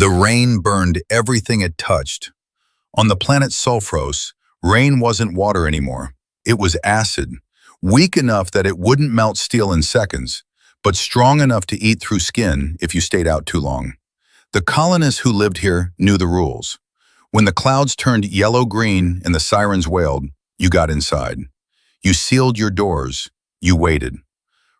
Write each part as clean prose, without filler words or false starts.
The rain burned everything it touched. On the planet Sulfros, rain wasn't water anymore. It was acid, weak enough that it wouldn't melt steel in seconds, but strong enough to eat through skin if you stayed out too long. The colonists who lived here knew the rules. When the clouds turned yellow-green and the sirens wailed, you got inside. You sealed your doors. You waited.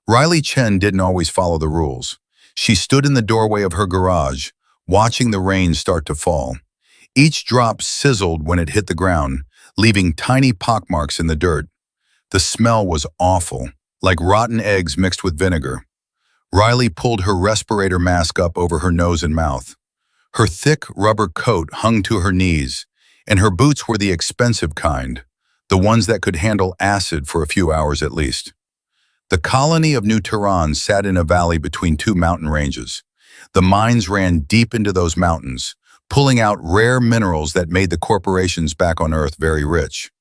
Riley Chen didn't always follow the rules. She stood in the doorway of her garage, watching the rain start to fall. Each drop sizzled when it hit the ground, leaving tiny pockmarks in the dirt. The smell was awful, like rotten eggs mixed with vinegar. Riley pulled her respirator mask up over her nose and mouth. Her thick rubber coat hung to her knees, and her boots were the expensive kind, the ones that could handle acid for a few hours at least. The colony of New Tehran sat in a valley between two mountain ranges. The mines ran deep into those mountains, pulling out rare minerals that made the corporations back on Earth very rich.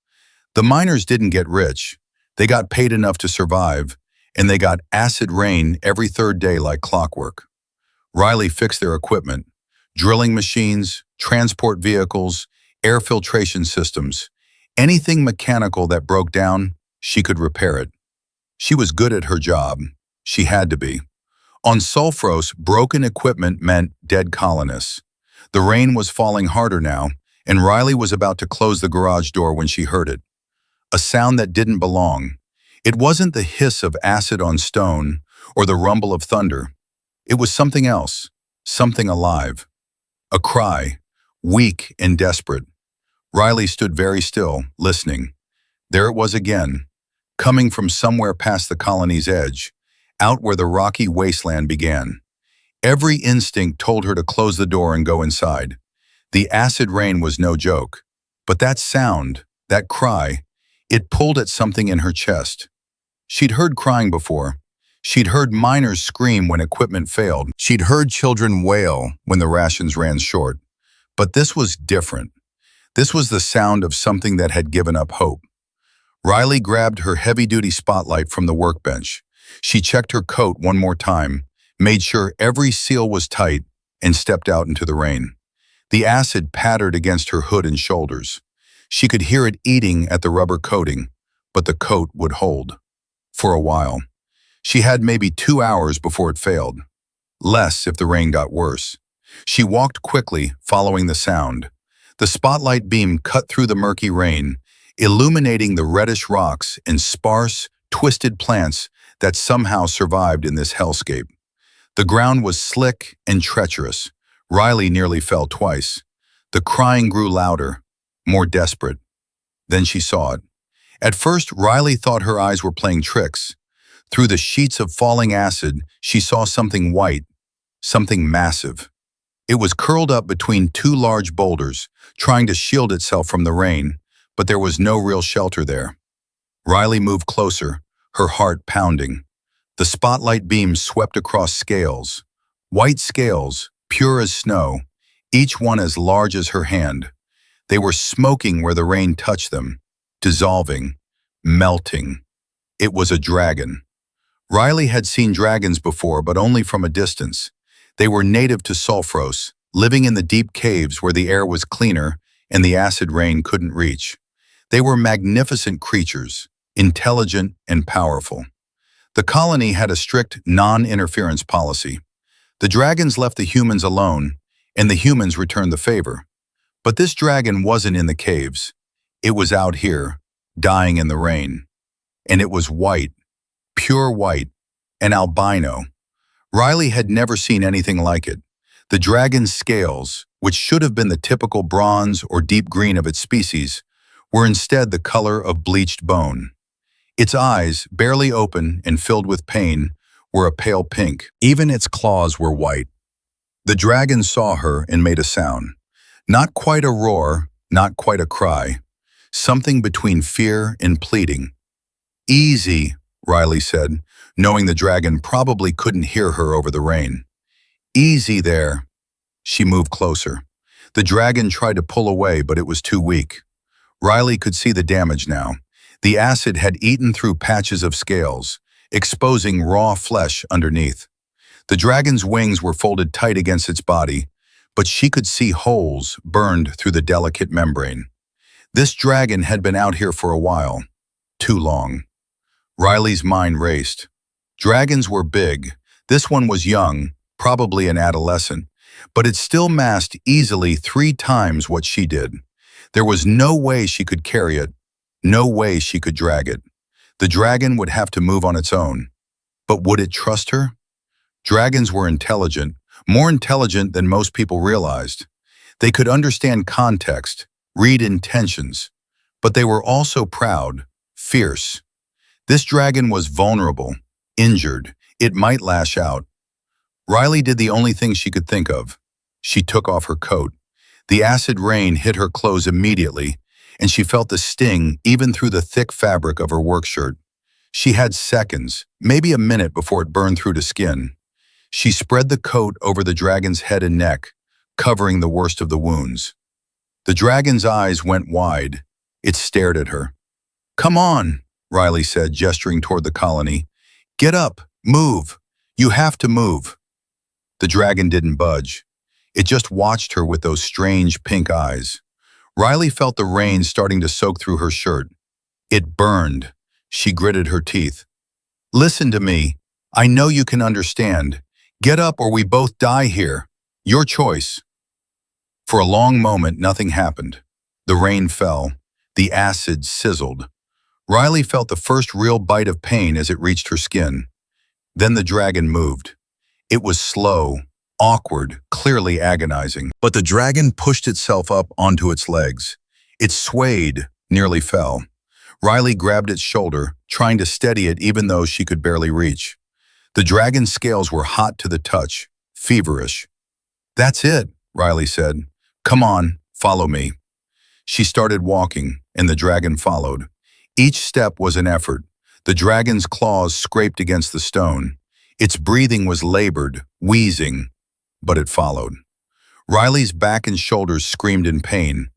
The miners didn't get rich. They got paid enough to survive, and they got acid rain every third day like clockwork. Riley fixed their equipment, drilling machines, transport vehicles, air filtration systems. Anything mechanical that broke down, she could repair it. She was good at her job. She had to be. On Sulfros, broken equipment meant dead colonists. The rain was falling harder now, and Riley was about to close the garage door when she heard it. A sound that didn't belong. It wasn't the hiss of acid on stone or the rumble of thunder. It was something else, something alive. A cry, weak and desperate. Riley stood very still, listening. There it was again, coming from somewhere past the colony's edge, out where the rocky wasteland began. Every instinct told her to close the door and go inside. The acid rain was no joke. But that sound, that cry, it pulled at something in her chest. She'd heard crying before. She'd heard miners scream when equipment failed. She'd heard children wail when the rations ran short. But this was different. This was the sound of something that had given up hope. Riley grabbed her heavy-duty spotlight from the workbench. She checked her coat one more time, made sure every seal was tight, and stepped out into the rain. The acid pattered against her hood and shoulders. She could hear it eating at the rubber coating, but the coat would hold. For a while. She had maybe 2 hours before it failed. Less if the rain got worse. She walked quickly, following the sound. The spotlight beam cut through the murky rain, illuminating the reddish rocks and sparse, twisted plants that somehow survived in this hellscape. The ground was slick and treacherous. Riley nearly fell twice. The crying grew louder, more desperate. Then she saw it. At first, Riley thought her eyes were playing tricks. Through the sheets of falling acid, she saw something white, something massive. It was curled up between two large boulders, trying to shield itself from the rain, but there was no real shelter there. Riley moved closer, her heart pounding. The spotlight beam swept across scales. White scales, pure as snow, each one as large as her hand. They were smoking where the rain touched them, dissolving, melting. It was a dragon. Riley had seen dragons before, but only from a distance. They were native to Sulfros, living in the deep caves where the air was cleaner and the acid rain couldn't reach. They were magnificent creatures, intelligent and powerful. The colony had a strict non-interference policy. The dragons left the humans alone, and the humans returned the favor. But this dragon wasn't in the caves. It was out here, dying in the rain. And it was white, pure white, an albino. Riley had never seen anything like it. The dragon's scales, which should have been the typical bronze or deep green of its species, were instead the color of bleached bone. Its eyes, barely open and filled with pain, were a pale pink. Even its claws were white. The dragon saw her and made a sound. Not quite a roar, not quite a cry. Something between fear and pleading. "Easy," Riley said, knowing the dragon probably couldn't hear her over the rain. "Easy there." She moved closer. The dragon tried to pull away, but it was too weak. Riley could see the damage now. The acid had eaten through patches of scales, exposing raw flesh underneath. The dragon's wings were folded tight against its body, but she could see holes burned through the delicate membrane. This dragon had been out here for a while. Too long. Riley's mind raced. Dragons were big. This one was young, probably an adolescent, but it still massed easily 3 times what she did. There was no way she could carry it, no way she could drag it. The dragon would have to move on its own. But would it trust her? Dragons were intelligent, more intelligent than most people realized. They could understand context, read intentions, but they were also proud, fierce. This dragon was vulnerable, injured. It might lash out. Riley did the only thing she could think of. She took off her coat. The acid rain hit her clothes immediately, and she felt the sting even through the thick fabric of her work shirt. She had seconds, maybe a minute before it burned through to skin. She spread the coat over the dragon's head and neck, covering the worst of the wounds. The dragon's eyes went wide. It stared at her. "Come on," Riley said, gesturing toward the colony. "Get up, move. You have to move." The dragon didn't budge. It just watched her with those strange pink eyes. Riley felt the rain starting to soak through her shirt. It burned. She gritted her teeth. "Listen to me. I know you can understand. Get up or we both die here. Your choice." For a long moment, nothing happened. The rain fell. The acid sizzled. Riley felt the first real bite of pain as it reached her skin. Then the dragon moved. It was slow, awkward, clearly agonizing. But the dragon pushed itself up onto its legs. It swayed, nearly fell. Riley grabbed its shoulder, trying to steady it even though she could barely reach. The dragon's scales were hot to the touch, feverish. "That's it," Riley said. "Come on, follow me." She started walking, and the dragon followed. Each step was an effort. The dragon's claws scraped against the stone. Its breathing was labored, wheezing, but it followed. Riley's back and shoulders screamed in pain.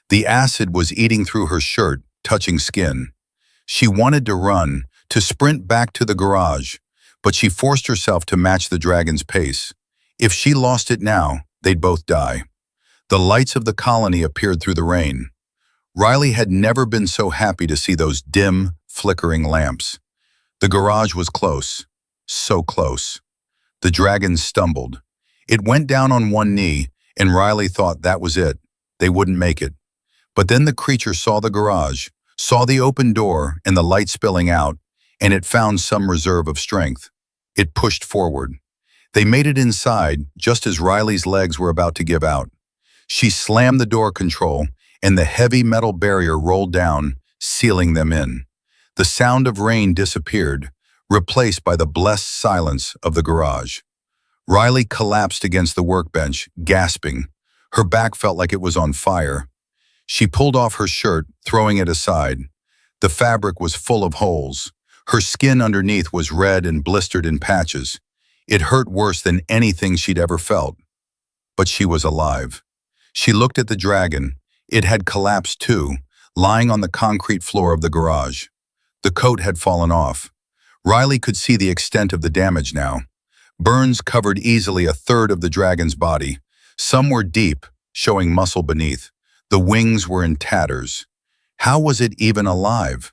The acid was eating through her shirt, touching skin. She wanted to run, to sprint back to the garage, but she forced herself to match the dragon's pace. If she lost it now, they'd both die. The lights of the colony appeared through the rain. Riley had never been so happy to see those dim, flickering lamps. The garage was close, so close. The dragon stumbled. It went down on one knee, and Riley thought that was it. They wouldn't make it. But then the creature saw the garage, saw the open door and the light spilling out, and it found some reserve of strength. It pushed forward. They made it inside just as Riley's legs were about to give out. She slammed the door control, and the heavy metal barrier rolled down, sealing them in. The sound of rain disappeared, replaced by the blessed silence of the garage. Riley collapsed against the workbench, gasping. Her back felt like it was on fire. She pulled off her shirt, throwing it aside. The fabric was full of holes. Her skin underneath was red and blistered in patches. It hurt worse than anything she'd ever felt. But she was alive. She looked at the dragon. It had collapsed too, lying on the concrete floor of the garage. The coat had fallen off. Riley could see the extent of the damage now. Burns covered easily a third of the dragon's body. Some were deep, showing muscle beneath. The wings were in tatters. How was it even alive?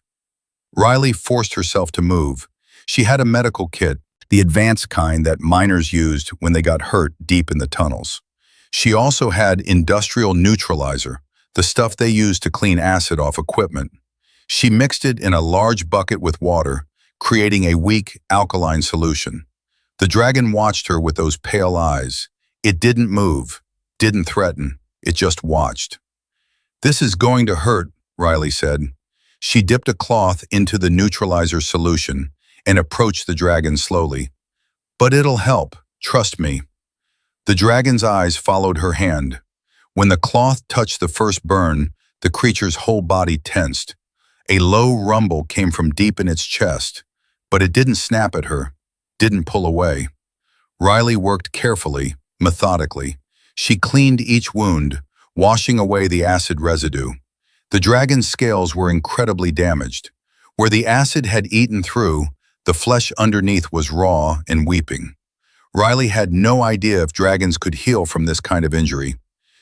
Riley forced herself to move. She had a medical kit, the advanced kind that miners used when they got hurt deep in the tunnels. She also had industrial neutralizer, the stuff they used to clean acid off equipment. She mixed it in a large bucket with water, creating a weak, alkaline solution. The dragon watched her with those pale eyes. It didn't move, didn't threaten, it just watched. "This is going to hurt," Riley said. She dipped a cloth into the neutralizer solution and approached the dragon slowly. "But it'll help, trust me." The dragon's eyes followed her hand. When the cloth touched the first burn, the creature's whole body tensed. A low rumble came from deep in its chest, but it didn't snap at her, didn't pull away. Riley worked carefully, methodically. She cleaned each wound, washing away the acid residue. The dragon's scales were incredibly damaged. Where the acid had eaten through, the flesh underneath was raw and weeping. Riley had no idea if dragons could heal from this kind of injury.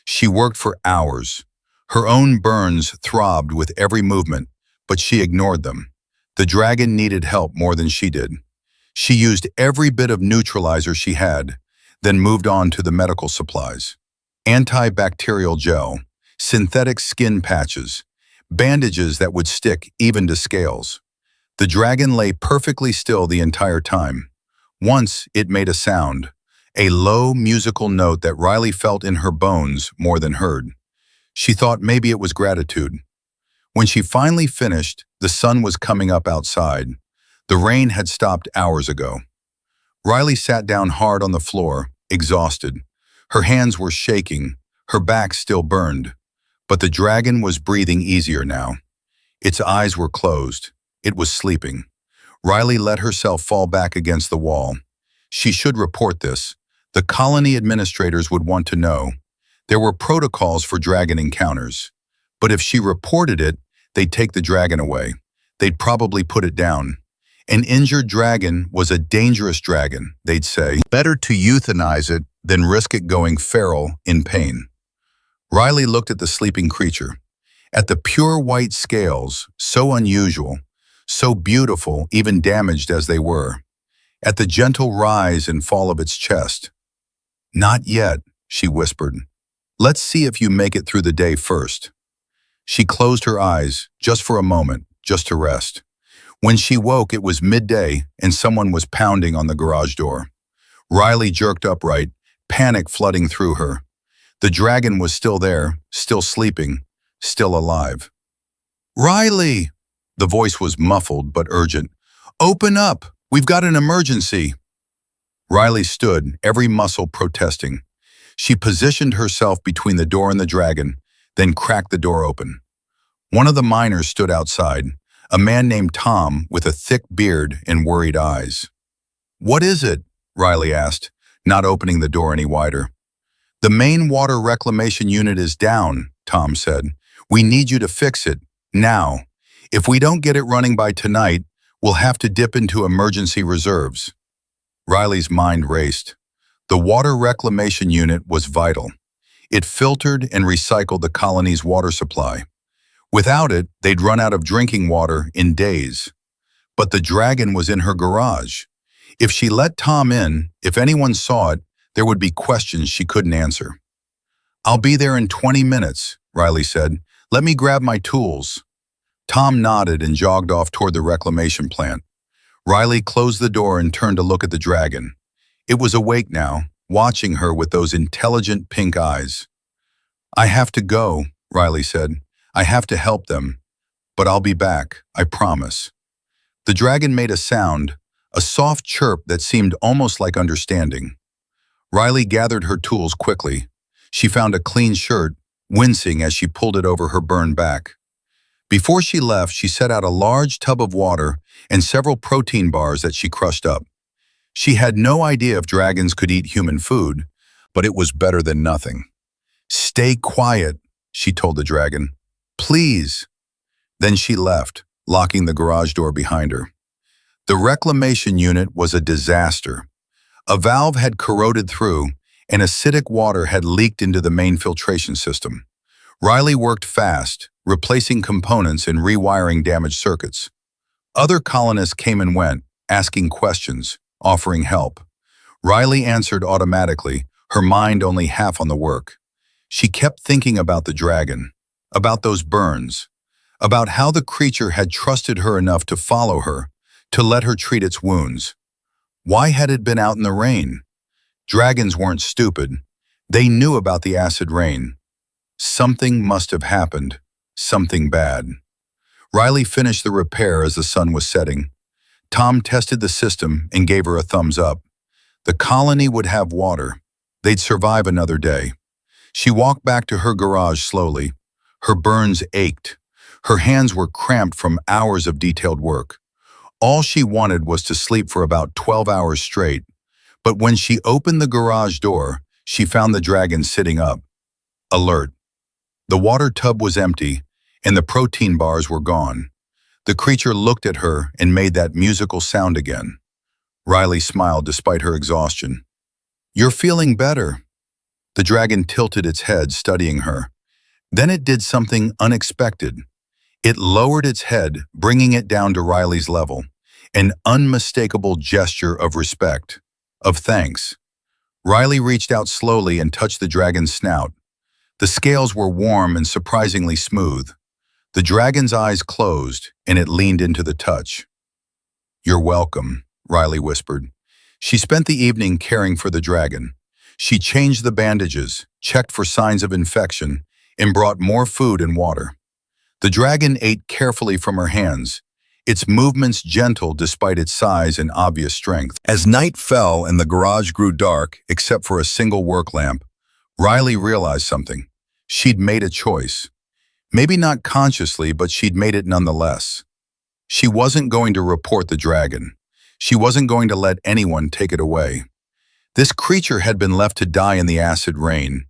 She worked for hours. Her own burns throbbed with every movement, but she ignored them. The dragon needed help more than she did. She used every bit of neutralizer she had, then moved on to the medical supplies. Antibacterial gel, synthetic skin patches, bandages that would stick even to scales. The dragon lay perfectly still the entire time. Once it made a sound, a low musical note that Riley felt in her bones more than heard. She thought maybe it was gratitude. When she finally finished, the sun was coming up outside. The rain had stopped hours ago. Riley sat down hard on the floor, exhausted. Her hands were shaking, her back still burned. But the dragon was breathing easier now. Its eyes were closed. It was sleeping. Riley let herself fall back against the wall. She should report this. The colony administrators would want to know. There were protocols for dragon encounters. But if she reported it, they'd take the dragon away. They'd probably put it down. An injured dragon was a dangerous dragon, they'd say. Better to euthanize it than risk it going feral in pain. Riley looked at the sleeping creature, at the pure white scales, so unusual, so beautiful, even damaged as they were, at the gentle rise and fall of its chest. "Not yet," she whispered. "Let's see if you make it through the day first." She closed her eyes, just for a moment, just to rest. When she woke, it was midday and someone was pounding on the garage door. Riley jerked upright, panic flooding through her. The dragon was still there, still sleeping, still alive. "Riley!" The voice was muffled but urgent. "Open up! We've got an emergency!" Riley stood, every muscle protesting. She positioned herself between the door and the dragon, then cracked the door open. One of the miners stood outside, a man named Tom with a thick beard and worried eyes. "What is it?" Riley asked, not opening the door any wider. "The main water reclamation unit is down," Tom said. "We need you to fix it, now. If we don't get it running by tonight, we'll have to dip into emergency reserves." Riley's mind raced. The water reclamation unit was vital. It filtered and recycled the colony's water supply. Without it, they'd run out of drinking water in days. But the dragon was in her garage. If she let Tom in, if anyone saw it, there would be questions she couldn't answer. "I'll be there in 20 minutes, Riley said. "Let me grab my tools." Tom nodded and jogged off toward the reclamation plant. Riley closed the door and turned to look at the dragon. It was awake now, watching her with those intelligent pink eyes. "I have to go," Riley said. "I have to help them. But I'll be back, I promise." The dragon made a sound, a soft chirp that seemed almost like understanding. Riley gathered her tools quickly. She found a clean shirt, wincing as she pulled it over her burned back. Before she left, she set out a large tub of water and several protein bars that she crushed up. She had no idea if dragons could eat human food, but it was better than nothing. "Stay quiet," she told the dragon. "Please." Then she left, locking the garage door behind her. The reclamation unit was a disaster. A valve had corroded through, and acidic water had leaked into the main filtration system. Riley worked fast, replacing components and rewiring damaged circuits. Other colonists came and went, asking questions, offering help. Riley answered automatically, her mind only half on the work. She kept thinking about the dragon, about those burns, about how the creature had trusted her enough to follow her, to let her treat its wounds. Why had it been out in the rain? Dragons weren't stupid. They knew about the acid rain. Something must have happened, something bad. Riley finished the repair as the sun was setting. Tom tested the system and gave her a thumbs up. The colony would have water. They'd survive another day. She walked back to her garage slowly. Her burns ached. Her hands were cramped from hours of detailed work. All she wanted was to sleep for about 12 hours straight. But when she opened the garage door, she found the dragon sitting up, alert. The water tub was empty, and the protein bars were gone. The creature looked at her and made that musical sound again. Riley smiled despite her exhaustion. You're feeling better. The dragon tilted its head, studying her. Then it did something unexpected. It lowered its head, bringing it down to Riley's level. An unmistakable gesture of respect, of thanks. Riley reached out slowly and touched the dragon's snout. The scales were warm and surprisingly smooth. The dragon's eyes closed, and it leaned into the touch. "You're welcome," Riley whispered. She spent the evening caring for the dragon. She changed the bandages, checked for signs of infection, and brought more food and water. The dragon ate carefully from her hands, its movements gentle despite its size and obvious strength. As night fell and the garage grew dark, except for a single work lamp, Riley realized something. She'd made a choice. Maybe not consciously, but she'd made it nonetheless. She wasn't going to report the dragon. She wasn't going to let anyone take it away. This creature had been left to die in the acid rain,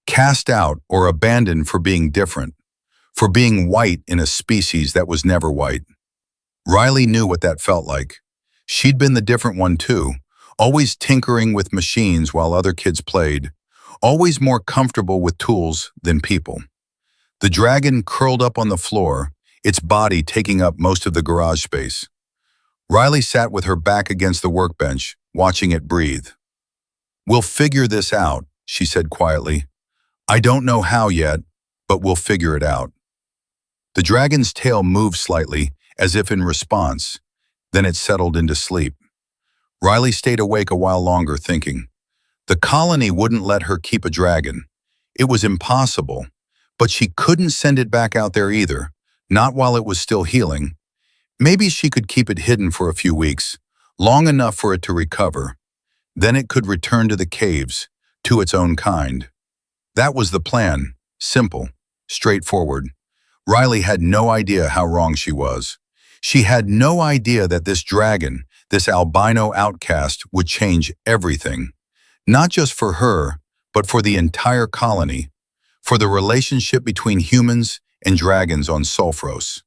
cast out or abandoned for being different, for being white in a species that was never white. Riley knew what that felt like. She'd been the different one too, always tinkering with machines while other kids played, always more comfortable with tools than people. The dragon curled up on the floor, its body taking up most of the garage space. Riley sat with her back against the workbench, watching it breathe. "We'll figure this out," she said quietly. "I don't know how yet, but we'll figure it out." The dragon's tail moved slightly, as if in response. Then it settled into sleep. Riley stayed awake a while longer, thinking. The colony wouldn't let her keep a dragon. It was impossible, but she couldn't send it back out there either, not while it was still healing. Maybe she could keep it hidden for a few weeks, long enough for it to recover. Then it could return to the caves, to its own kind. That was the plan, simple, straightforward. Riley had no idea how wrong she was. She had no idea that this dragon, this albino outcast, would change everything. Not just for her, but for the entire colony, for the relationship between humans and dragons on Sulfros.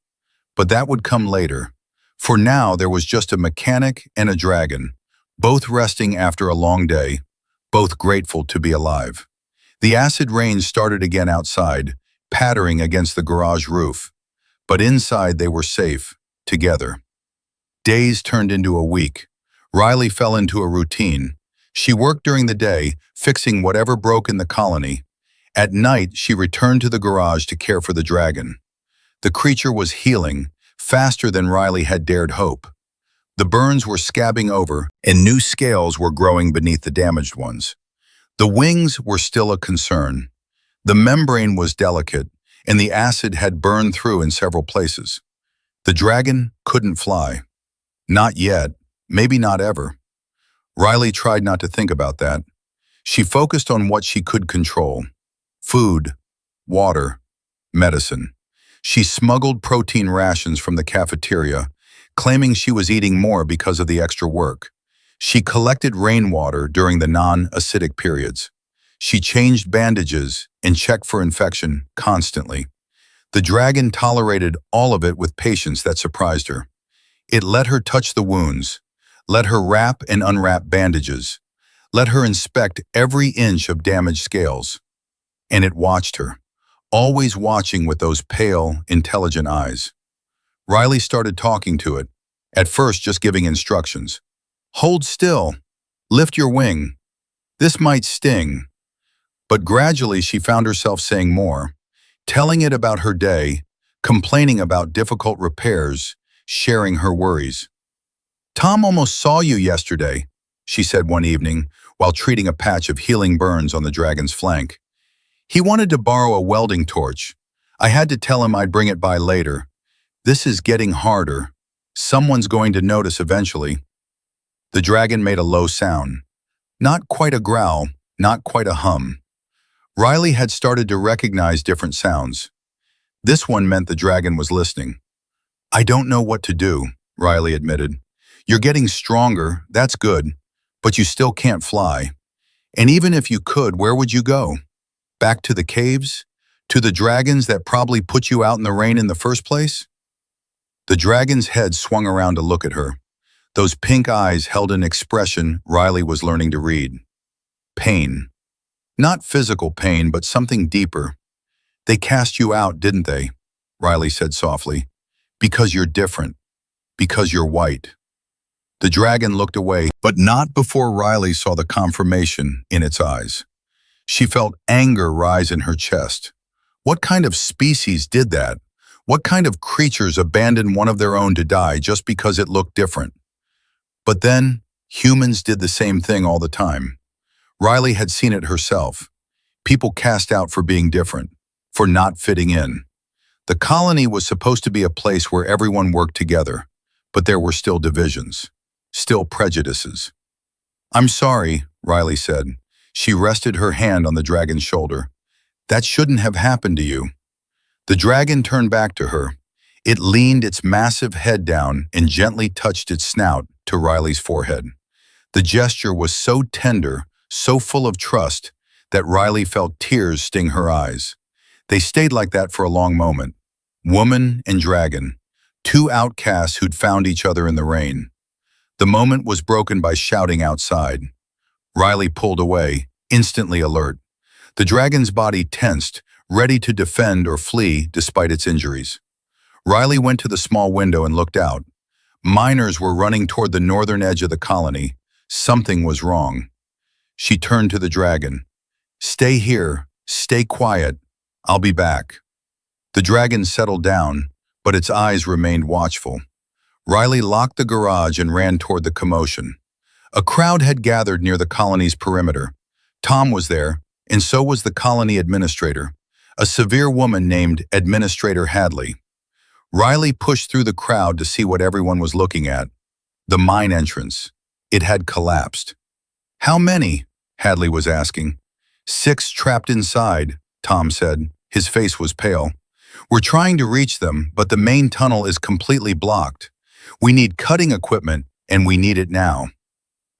But that would come later. For now, there was just a mechanic and a dragon, both resting after a long day, both grateful to be alive. The acid rain started again outside, pattering against the garage roof. But inside they were safe, together. Days turned into a week. Riley fell into a routine. She worked during the day, fixing whatever broke in the colony. At night, she returned to the garage to care for the dragon. The creature was healing, faster than Riley had dared hope. The burns were scabbing over, and new scales were growing beneath the damaged ones. The wings were still a concern. The membrane was delicate, and the acid had burned through in several places. The dragon couldn't fly. Not yet, maybe not ever. Riley tried not to think about that. She focused on what she could control. Food, water, medicine. She smuggled protein rations from the cafeteria, claiming she was eating more because of the extra work. She collected rainwater during the non-acidic periods. She changed bandages and checked for infection constantly. The dragon tolerated all of it with patience that surprised her. It let her touch the wounds, let her wrap and unwrap bandages, let her inspect every inch of damaged scales. And it watched her, always watching with those pale, intelligent eyes. Riley started talking to it, at first just giving instructions. "Hold still. Lift your wing. This might sting." But gradually she found herself saying more, telling it about her day, complaining about difficult repairs, sharing her worries. "Tom almost saw you yesterday," she said one evening while treating a patch of healing burns on the dragon's flank. "He wanted to borrow a welding torch. I had to tell him I'd bring it by later. This is getting harder. Someone's going to notice eventually." The dragon made a low sound. Not quite a growl, not quite a hum. Riley had started to recognize different sounds. This one meant the dragon was listening. "I don't know what to do," Riley admitted. "You're getting stronger, that's good, but you still can't fly. And even if you could, where would you go? Back to the caves? To the dragons that probably put you out in the rain in the first place?" The dragon's head swung around to look at her. Those pink eyes held an expression Riley was learning to read. Pain. Not physical pain, but something deeper. They cast you out, didn't they? Riley said softly. Because you're different. Because you're white. The dragon looked away, but not before Riley saw the confirmation in its eyes. She felt anger rise in her chest. What kind of species did that? What kind of creatures abandoned one of their own to die just because it looked different? But then, humans did the same thing all the time. Riley had seen it herself. People cast out for being different, for not fitting in. The colony was supposed to be a place where everyone worked together, but there were still divisions, still prejudices. I'm sorry, Riley said. She rested her hand on the dragon's shoulder. That shouldn't have happened to you. The dragon turned back to her. It leaned its massive head down and gently touched its snout to Riley's forehead. The gesture was so tender, so full of trust, that Riley felt tears sting her eyes. They stayed like that for a long moment. Woman and dragon, two outcasts who'd found each other in the rain. The moment was broken by shouting outside. Riley pulled away, instantly alert. The dragon's body tensed, ready to defend or flee despite its injuries. Riley went to the small window and looked out. Miners were running toward the northern edge of the colony. Something was wrong. She turned to the dragon. Stay here, stay quiet, I'll be back. The dragon settled down, but its eyes remained watchful. Riley locked the garage and ran toward the commotion. A crowd had gathered near the colony's perimeter. Tom was there, and so was the colony administrator, a severe woman named Administrator Hadley. Riley pushed through the crowd to see what everyone was looking at. The mine entrance. It had collapsed. How many? Hadley was asking. 6 trapped inside, Tom said. His face was pale. We're trying to reach them, but the main tunnel is completely blocked. We need cutting equipment, and we need it now.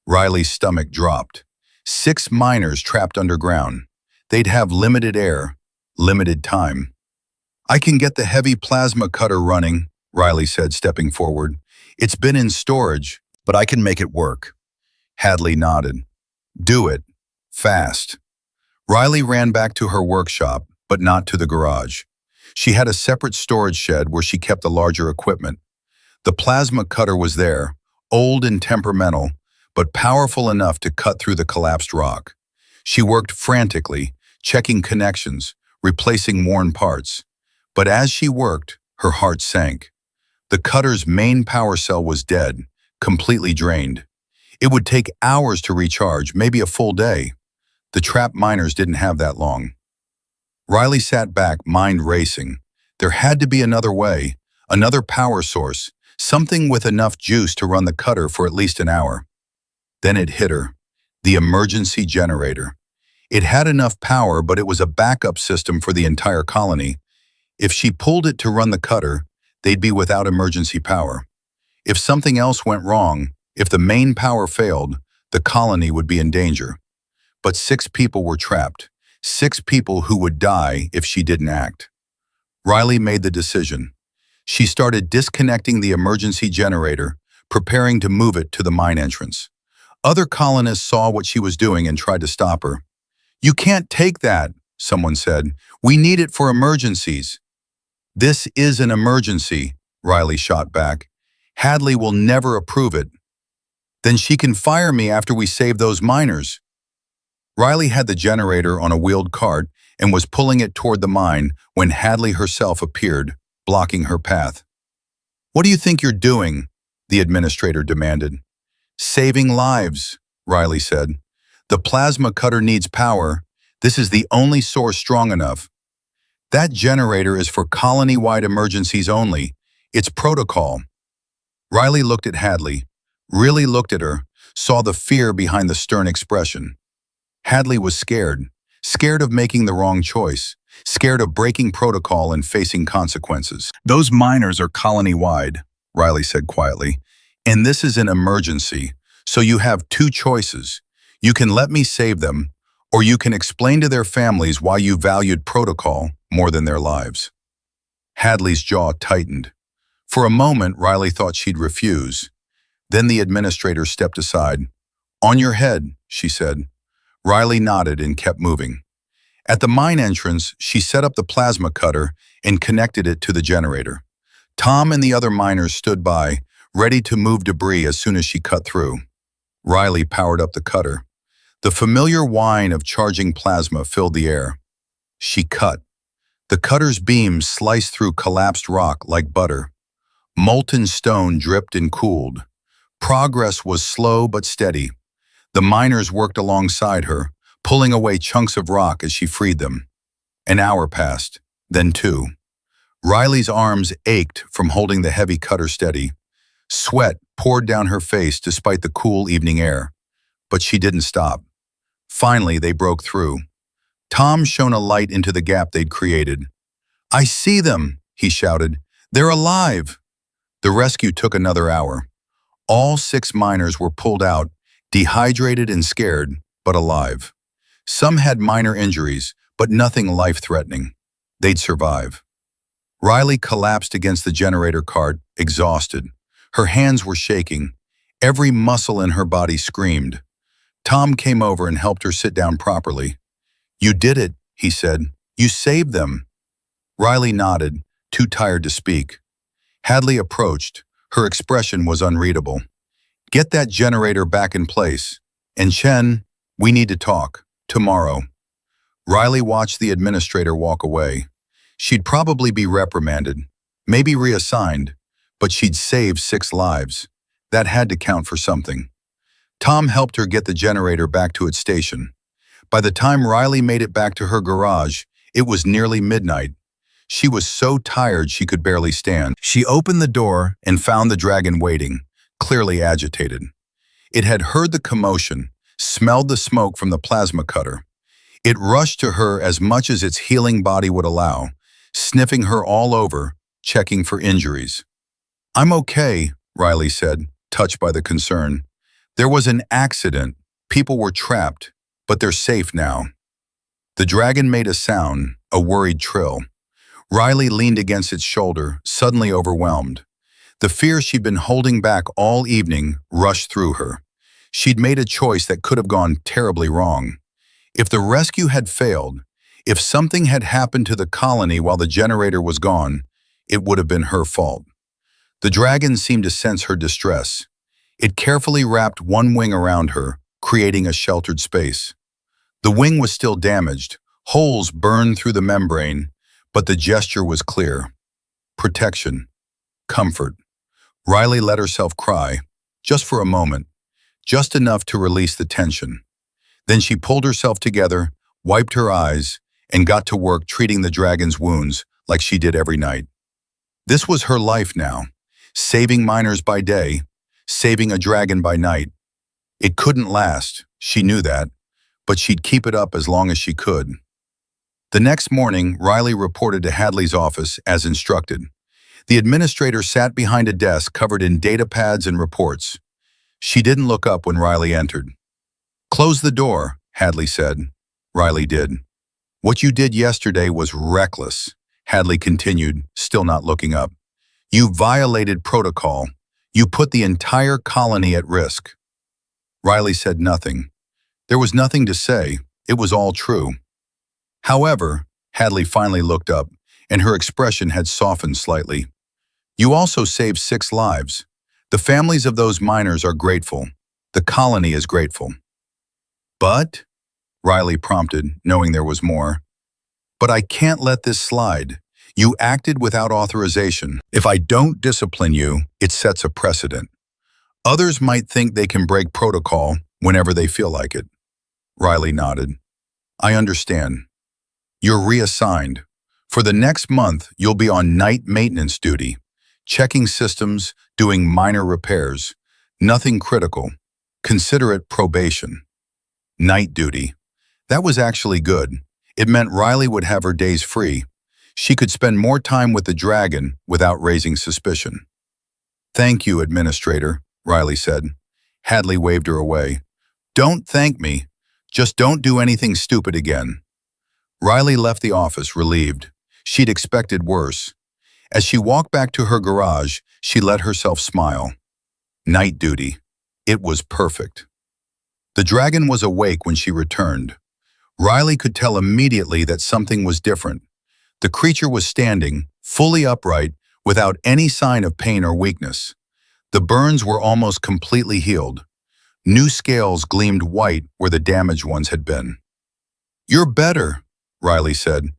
Riley's stomach dropped. 6 miners trapped underground. They'd have limited air, limited time. I can get the heavy plasma cutter running, Riley said, stepping forward. It's been in storage, but I can make it work. Hadley nodded. Do it. Fast. Riley ran back to her workshop, but not to the garage. She had a separate storage shed where she kept the larger equipment. The plasma cutter was there, old and temperamental, but powerful enough to cut through the collapsed rock. She worked frantically, checking connections, replacing worn parts. But as she worked, her heart sank. The cutter's main power cell was dead, completely drained. It would take hours to recharge, maybe a full day. The trapped miners didn't have that long. Riley sat back, mind racing. There had to be another way, another power source, something with enough juice to run the cutter for at least an hour. Then it hit her. The emergency generator. It had enough power, but it was a backup system for the entire colony. If she pulled it to run the cutter, they'd be without emergency power. If something else went wrong, if the main power failed, the colony would be in danger. But 6 people were trapped. 6 people who would die if she didn't act. Riley made the decision. She started disconnecting the emergency generator, preparing to move it to the mine entrance. Other colonists saw what she was doing and tried to stop her. You can't take that, someone said. We need it for emergencies. This is an emergency, Riley shot back. Hadley will never approve it. Then she can fire me after we save those miners. Riley had the generator on a wheeled cart and was pulling it toward the mine when Hadley herself appeared, blocking her path. What do you think you're doing? The administrator demanded. Saving lives, Riley said. The plasma cutter needs power. This is the only source strong enough. That generator is for colony-wide emergencies only. It's protocol. Riley looked at Hadley, really looked at her, saw the fear behind the stern expression. Hadley was scared, scared of making the wrong choice, scared of breaking protocol and facing consequences. Those miners are colony-wide, Riley said quietly, and this is an emergency, so you have 2 choices. You can let me save them, or you can explain to their families why you valued protocol more than their lives. Hadley's jaw tightened. For a moment, Riley thought she'd refuse. Then the administrator stepped aside. On your head, she said. Riley nodded and kept moving. At the mine entrance, she set up the plasma cutter and connected it to the generator. Tom and the other miners stood by, ready to move debris as soon as she cut through. Riley powered up the cutter. The familiar whine of charging plasma filled the air. She cut. The cutter's beams sliced through collapsed rock like butter. Molten stone dripped and cooled. Progress was slow but steady. The miners worked alongside her, pulling away chunks of rock as she freed them. An hour passed, then two. Riley's arms ached from holding the heavy cutter steady. Sweat poured down her face despite the cool evening air. But she didn't stop. Finally, they broke through. Tom shone a light into the gap they'd created. "I see them," he shouted. "They're alive." The rescue took another hour. All 6 miners were pulled out, dehydrated and scared, but alive. Some had minor injuries, but nothing life-threatening. They'd survive. Riley collapsed against the generator cart, exhausted. Her hands were shaking. Every muscle in her body screamed. Tom came over and helped her sit down properly. "You did it," he said. "You saved them." Riley nodded, too tired to speak. Hadley approached. Her expression was unreadable. "Get that generator back in place. And Chen, we need to talk. Tomorrow." Riley watched the administrator walk away. She'd probably be reprimanded, maybe reassigned, but she'd saved 6 lives. That had to count for something. Tom helped her get the generator back to its station. By the time Riley made it back to her garage, it was nearly midnight. She was so tired she could barely stand. She opened the door and found the dragon waiting, clearly agitated. It had heard the commotion, smelled the smoke from the plasma cutter. It rushed to her as much as its healing body would allow, sniffing her all over, checking for injuries. "I'm okay," Riley said, touched by the concern. "There was an accident. People were trapped, but they're safe now." The dragon made a sound, a worried trill. Riley leaned against its shoulder, suddenly overwhelmed. The fear she'd been holding back all evening rushed through her. She'd made a choice that could have gone terribly wrong. If the rescue had failed, if something had happened to the colony while the generator was gone, it would have been her fault. The dragon seemed to sense her distress. It carefully wrapped one wing around her, creating a sheltered space. The wing was still damaged, holes burned through the membrane, but the gesture was clear. Protection. Comfort. Riley let herself cry, just for a moment, just enough to release the tension. Then she pulled herself together, wiped her eyes, and got to work treating the dragon's wounds like she did every night. This was her life now, saving miners by day, saving a dragon by night. It couldn't last, she knew that, but she'd keep it up as long as she could. The next morning, Riley reported to Hadley's office as instructed. The administrator sat behind a desk covered in data pads and reports. She didn't look up when Riley entered. "Close the door," Hadley said. Riley did. "What you did yesterday was reckless," Hadley continued, still not looking up. "You violated protocol. You put the entire colony at risk." Riley said nothing. There was nothing to say. It was all true. However, Hadley finally looked up, and her expression had softened slightly. "You also saved 6 lives. The families of those miners are grateful. The colony is grateful." "But," Riley prompted, knowing there was more. "But I can't let this slide. You acted without authorization. If I don't discipline you, it sets a precedent. Others might think they can break protocol whenever they feel like it." Riley nodded. "I understand. You're reassigned. For the next month, you'll be on night maintenance duty, checking systems, doing minor repairs. Nothing critical. Consider it probation." Night duty. That was actually good. It meant Riley would have her days free. She could spend more time with the dragon without raising suspicion. "Thank you, Administrator," Riley said. Hadley waved her away. "Don't thank me. Just don't do anything stupid again." Riley left the office relieved. She'd expected worse. As she walked back to her garage, she let herself smile. Night duty. It was perfect. The dragon was awake when she returned. Riley could tell immediately that something was different. The creature was standing, fully upright, without any sign of pain or weakness. The burns were almost completely healed. New scales gleamed white where the damaged ones had been. "You're better," Riley said,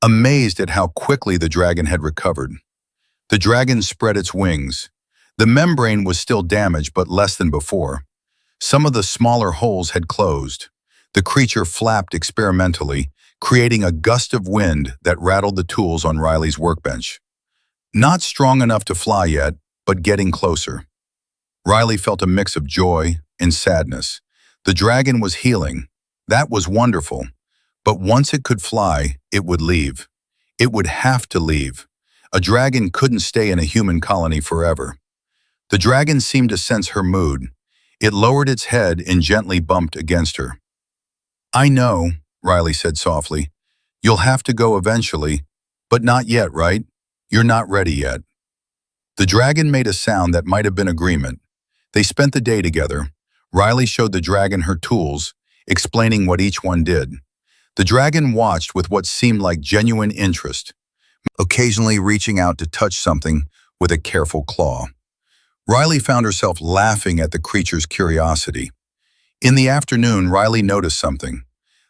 amazed at how quickly the dragon had recovered. The dragon spread its wings. The membrane was still damaged, but less than before. Some of the smaller holes had closed. The creature flapped experimentally, creating a gust of wind that rattled the tools on Riley's workbench. Not strong enough to fly yet, but getting closer. Riley felt a mix of joy and sadness. The dragon was healing. That was wonderful. But once it could fly, it would leave. It would have to leave. A dragon couldn't stay in a human colony forever. The dragon seemed to sense her mood. It lowered its head and gently bumped against her. "I know," Riley said softly. "You'll have to go eventually, but not yet, right? You're not ready yet." The dragon made a sound that might have been agreement. They spent the day together. Riley showed the dragon her tools, explaining what each one did. The dragon watched with what seemed like genuine interest, occasionally reaching out to touch something with a careful claw. Riley found herself laughing at the creature's curiosity. In the afternoon, Riley noticed something.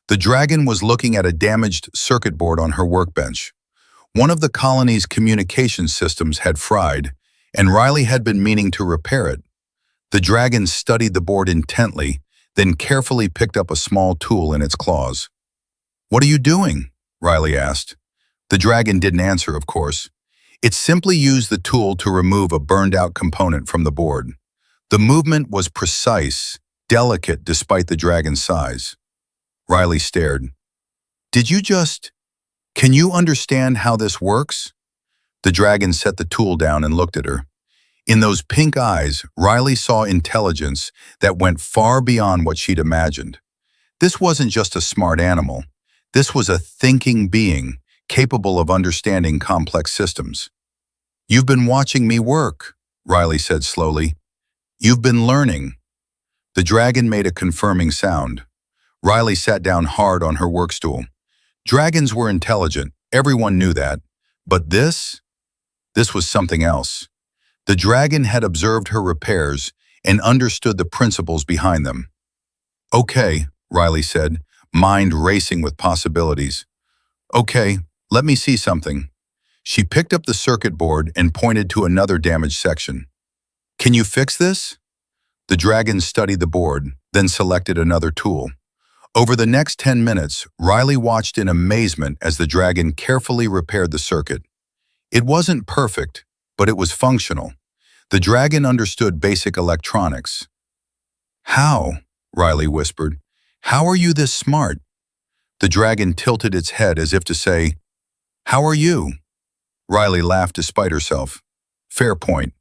The dragon was looking at a damaged circuit board on her workbench. One of the colony's communication systems had fried, and Riley had been meaning to repair it. The dragon studied the board intently, then carefully picked up a small tool in its claws. "What are you doing?" Riley asked. The dragon didn't answer, of course. It simply used the tool to remove a burned-out component from the board. The movement was precise, delicate despite the dragon's size. Riley stared. Can you understand how this works?" The dragon set the tool down and looked at her. In those pink eyes, Riley saw intelligence that went far beyond what she'd imagined. This wasn't just a smart animal. This was a thinking being, capable of understanding complex systems. "You've been watching me work," Riley said slowly. "You've been learning." The dragon made a confirming sound. Riley sat down hard on her workstool. Dragons were intelligent, everyone knew that. But this was something else. The dragon had observed her repairs and understood the principles behind them. "Okay," Riley said, mind racing with possibilities. "Okay, let me see something." She picked up the circuit board and pointed to another damaged section. "Can you fix this?" The dragon studied the board, then selected another tool. Over the next 10 minutes, Riley watched in amazement as the dragon carefully repaired the circuit. It wasn't perfect, but it was functional. The dragon understood basic electronics. "How?" Riley whispered. "How are you this smart?" The dragon tilted its head as if to say, "How are you?" Riley laughed despite herself. Fair point.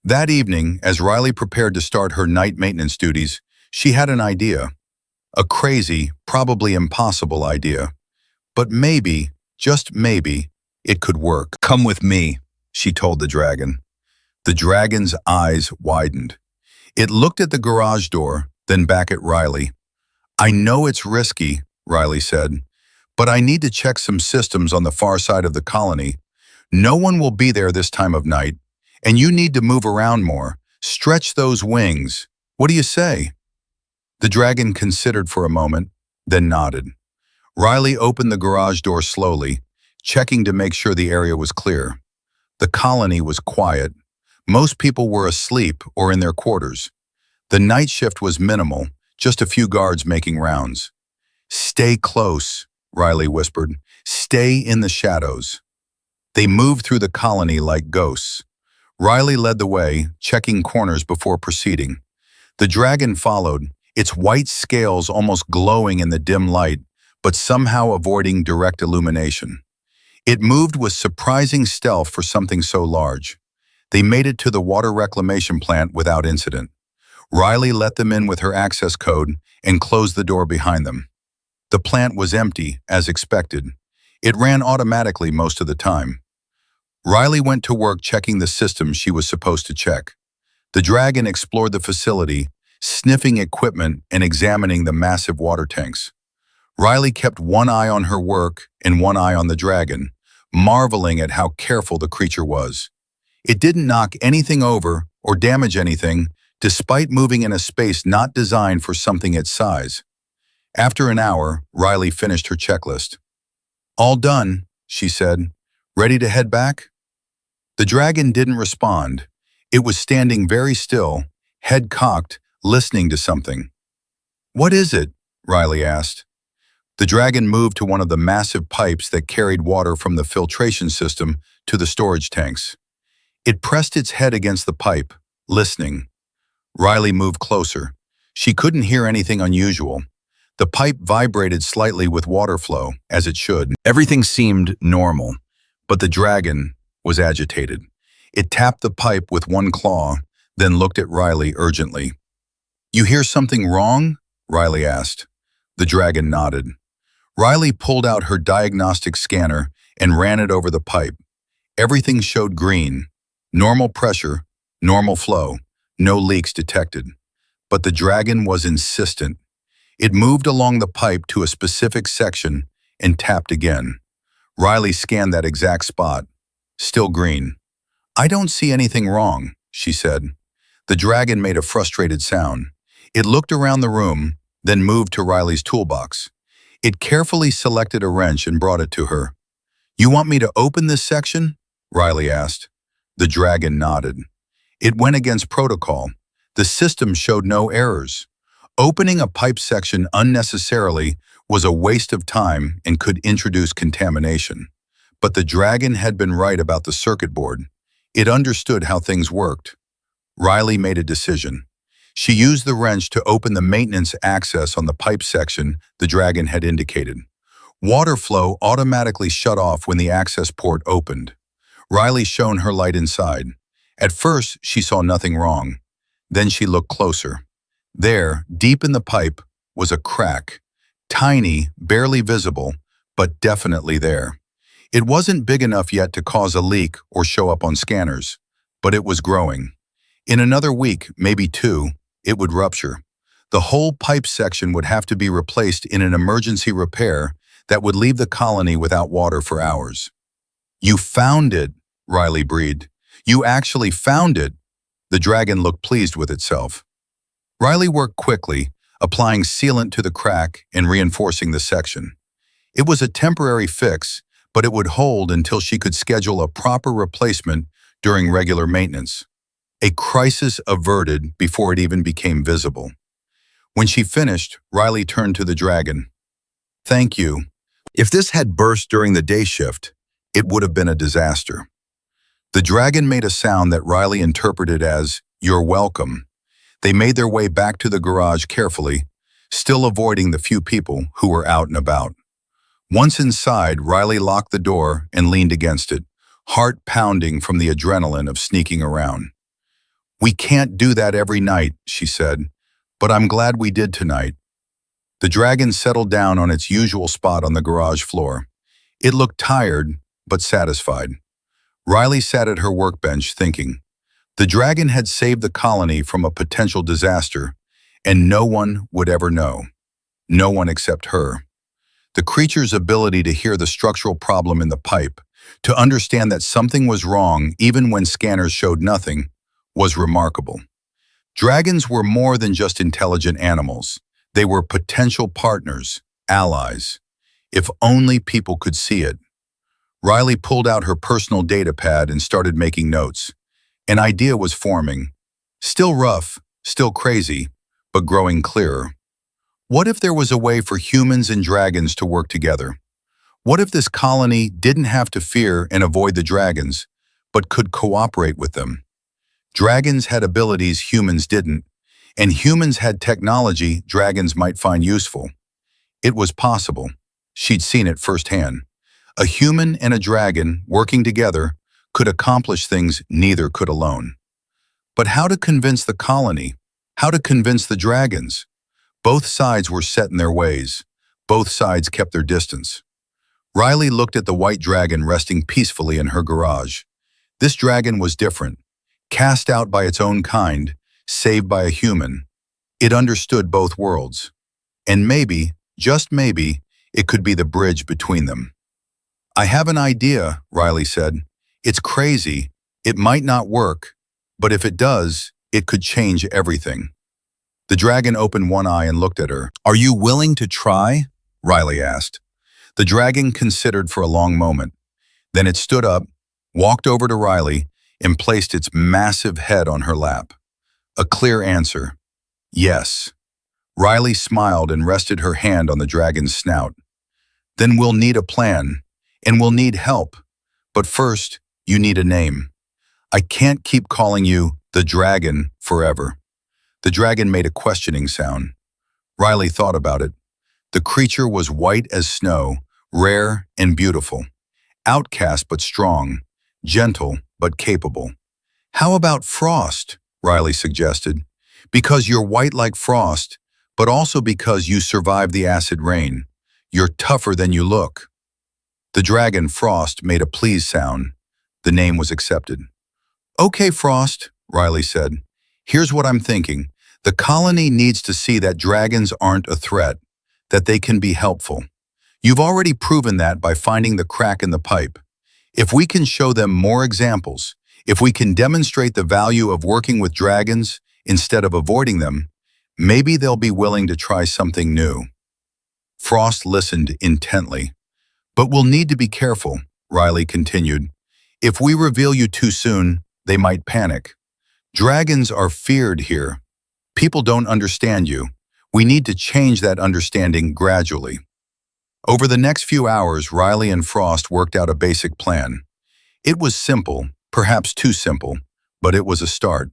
That evening, as Riley prepared to start her night maintenance duties, she had an idea. A crazy, probably impossible idea. But maybe, just maybe, it could work. "Come with me," she told the dragon. The dragon's eyes widened. It looked at the garage door, then back at Riley. "I know it's risky," Riley said, "but I need to check some systems on the far side of the colony. No one will be there this time of night, and you need to move around more. Stretch those wings. What do you say?" The dragon considered for a moment, then nodded. Riley opened the garage door slowly, checking to make sure the area was clear. The colony was quiet. Most people were asleep or in their quarters. The night shift was minimal, just a few guards making rounds. "Stay close," Riley whispered. "Stay in the shadows." They moved through the colony like ghosts. Riley led the way, checking corners before proceeding. The dragon followed, its white scales almost glowing in the dim light, but somehow avoiding direct illumination. It moved with surprising stealth for something so large. They made it to the water reclamation plant without incident. Riley let them in with her access code and closed the door behind them. The plant was empty, as expected. It ran automatically most of the time. Riley went to work checking the systems she was supposed to check. The dragon explored the facility, sniffing equipment and examining the massive water tanks. Riley kept one eye on her work and one eye on the dragon, marveling at how careful the creature was. It didn't knock anything over or damage anything, despite moving in a space not designed for something its size. After an hour, Riley finished her checklist. "All done," she said. "Ready to head back?" The dragon didn't respond. It was standing very still, head cocked, listening to something. "What is it?" Riley asked. The dragon moved to one of the massive pipes that carried water from the filtration system to the storage tanks. It pressed its head against the pipe, listening. Riley moved closer. She couldn't hear anything unusual. The pipe vibrated slightly with water flow, as it should. Everything seemed normal, but the dragon was agitated. It tapped the pipe with one claw, then looked at Riley urgently. "You hear something wrong?" Riley asked. The dragon nodded. Riley pulled out her diagnostic scanner and ran it over the pipe. Everything showed green. Normal pressure, normal flow, no leaks detected. But the dragon was insistent. It moved along the pipe to a specific section and tapped again. Riley scanned that exact spot. Still green. "I don't see anything wrong," she said. The dragon made a frustrated sound. It looked around the room, then moved to Riley's toolbox. It carefully selected a wrench and brought it to her. "You want me to open this section?" Riley asked. The dragon nodded. It went against protocol. The system showed no errors. Opening a pipe section unnecessarily was a waste of time and could introduce contamination. But the dragon had been right about the circuit board. It understood how things worked. Riley made a decision. She used the wrench to open the maintenance access on the pipe section the dragon had indicated. Water flow automatically shut off when the access port opened. Riley shone her light inside. At first, she saw nothing wrong. Then she looked closer. There, deep in the pipe, was a crack. Tiny, barely visible, but definitely there. It wasn't big enough yet to cause a leak or show up on scanners, but it was growing. In another week, maybe two, it would rupture. The whole pipe section would have to be replaced in an emergency repair that would leave the colony without water for hours. "You found it," Riley breathed. "You actually found it." The dragon looked pleased with itself. Riley worked quickly, applying sealant to the crack and reinforcing the section. It was a temporary fix, but it would hold until she could schedule a proper replacement during regular maintenance. A crisis averted before it even became visible. When she finished, Riley turned to the dragon. "Thank you. If this had burst during the day shift, it would have been a disaster." The dragon made a sound that Riley interpreted as, "You're welcome." They made their way back to the garage carefully, still avoiding the few people who were out and about. Once inside, Riley locked the door and leaned against it, heart pounding from the adrenaline of sneaking around. "We can't do that every night," she said, "but I'm glad we did tonight." The dragon settled down on its usual spot on the garage floor. It looked tired, but satisfied. Riley sat at her workbench thinking. The dragon had saved the colony from a potential disaster, and no one would ever know. No one except her. The creature's ability to hear the structural problem in the pipe, to understand that something was wrong even when scanners showed nothing, was remarkable. Dragons were more than just intelligent animals. They were potential partners, allies. If only people could see it. Riley pulled out her personal data pad and started making notes. An idea was forming. Still rough, still crazy, but growing clearer. What if there was a way for humans and dragons to work together? What if this colony didn't have to fear and avoid the dragons, but could cooperate with them? Dragons had abilities humans didn't, and humans had technology dragons might find useful. It was possible. She'd seen it firsthand. A human and a dragon working together could accomplish things neither could alone. But how to convince the colony? How to convince the dragons? Both sides were set in their ways. Both sides kept their distance. Riley looked at the white dragon resting peacefully in her garage. This dragon was different. Cast out by its own kind, saved by a human. It understood both worlds. And maybe, just maybe, it could be the bridge between them. I have an idea, Riley said. It's crazy. It might not work, but if it does, it could change everything. The dragon opened one eye and looked at her. Are you willing to try? Riley asked. The dragon considered for a long moment. Then it stood up, walked over to Riley, and placed its massive head on her lap. A clear answer. Yes. Riley smiled and rested her hand on the dragon's snout. Then we'll need a plan, and we'll need help. But first, you need a name. I can't keep calling you the dragon forever. The dragon made a questioning sound. Riley thought about it. The creature was white as snow, rare and beautiful. Outcast but strong, gentle but capable. How about Frost? Riley suggested. Because you're white like frost, but also because you survived the acid rain. You're tougher than you look. The dragon Frost made a pleased sound. The name was accepted. Okay, Frost, Riley said. Here's what I'm thinking. The colony needs to see that dragons aren't a threat, that they can be helpful. You've already proven that by finding the crack in the pipe. If we can show them more examples, if we can demonstrate the value of working with dragons instead of avoiding them, maybe they'll be willing to try something new. Frost listened intently. But we'll need to be careful, Riley continued. If we reveal you too soon, they might panic. Dragons are feared here. People don't understand you. We need to change that understanding gradually. Over the next few hours, Riley and Frost worked out a basic plan. It was simple, perhaps too simple, but it was a start.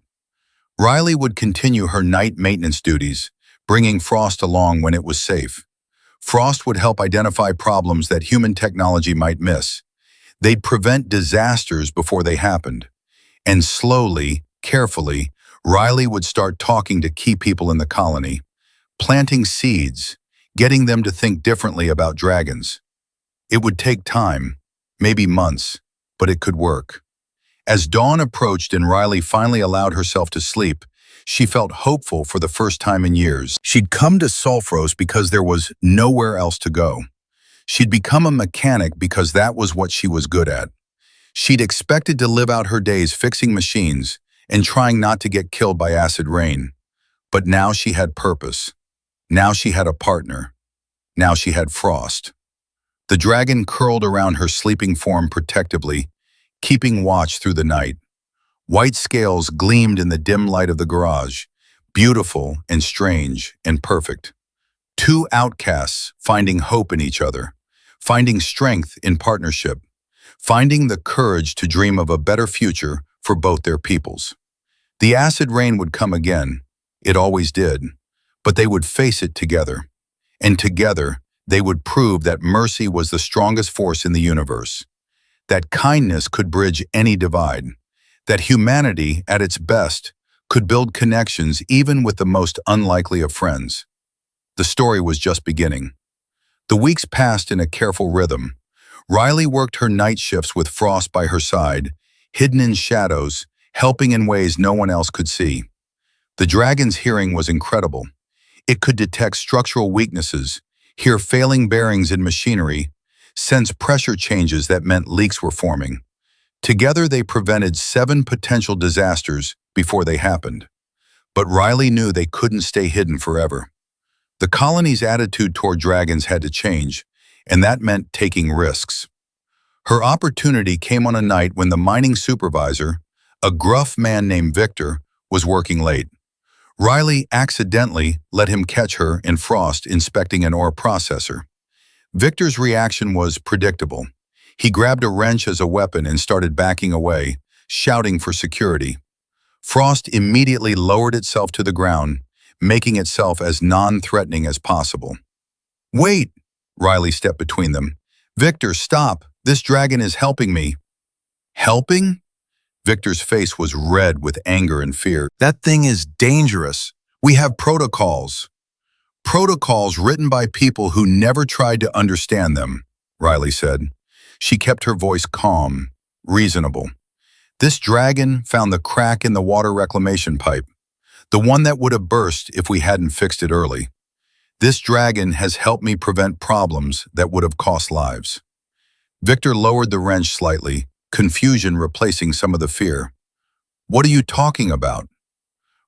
Riley would continue her night maintenance duties, bringing Frost along when it was safe. Frost would help identify problems that human technology might miss. They'd prevent disasters before they happened. And slowly, carefully, Riley would start talking to key people in the colony, planting seeds, getting them to think differently about dragons. It would take time, maybe months, but it could work. As dawn approached and Riley finally allowed herself to sleep, she felt hopeful for the first time in years. She'd come to Sulfros because there was nowhere else to go. She'd become a mechanic because that was what she was good at. She'd expected to live out her days fixing machines and trying not to get killed by acid rain. But now she had purpose. Now she had a partner. Now she had Frost. The dragon curled around her sleeping form protectively, keeping watch through the night. White scales gleamed in the dim light of the garage, beautiful and strange and perfect. Two outcasts finding hope in each other, finding strength in partnership, finding the courage to dream of a better future for both their peoples. The acid rain would come again, it always did, but they would face it together. And together, they would prove that mercy was the strongest force in the universe, that kindness could bridge any divide, that humanity, at its best, could build connections even with the most unlikely of friends. The story was just beginning. The weeks passed in a careful rhythm. Riley worked her night shifts with Frost by her side, hidden in shadows, helping in ways no one else could see. The dragon's hearing was incredible. It could detect structural weaknesses, hear failing bearings in machinery, sense pressure changes that meant leaks were forming. Together they prevented 7 potential disasters before they happened. But Riley knew they couldn't stay hidden forever. The colony's attitude toward dragons had to change, and that meant taking risks. Her opportunity came on a night when the mining supervisor, a gruff man named Victor, was working late. Riley accidentally let him catch her and Frost inspecting an ore processor. Victor's reaction was predictable. He grabbed a wrench as a weapon and started backing away, shouting for security. Frost immediately lowered itself to the ground, making itself as non-threatening as possible. "Wait!" Riley stepped between them. "Victor, stop! This dragon is helping me." "Helping?" Victor's face was red with anger and fear. "That thing is dangerous. We have protocols." "Protocols written by people who never tried to understand them," Riley said. She kept her voice calm, reasonable. "This dragon found the crack in the water reclamation pipe. The one that would have burst if we hadn't fixed it early. This dragon has helped me prevent problems that would have cost lives. Victor lowered the wrench slightly, confusion replacing some of the fear. What are you talking about?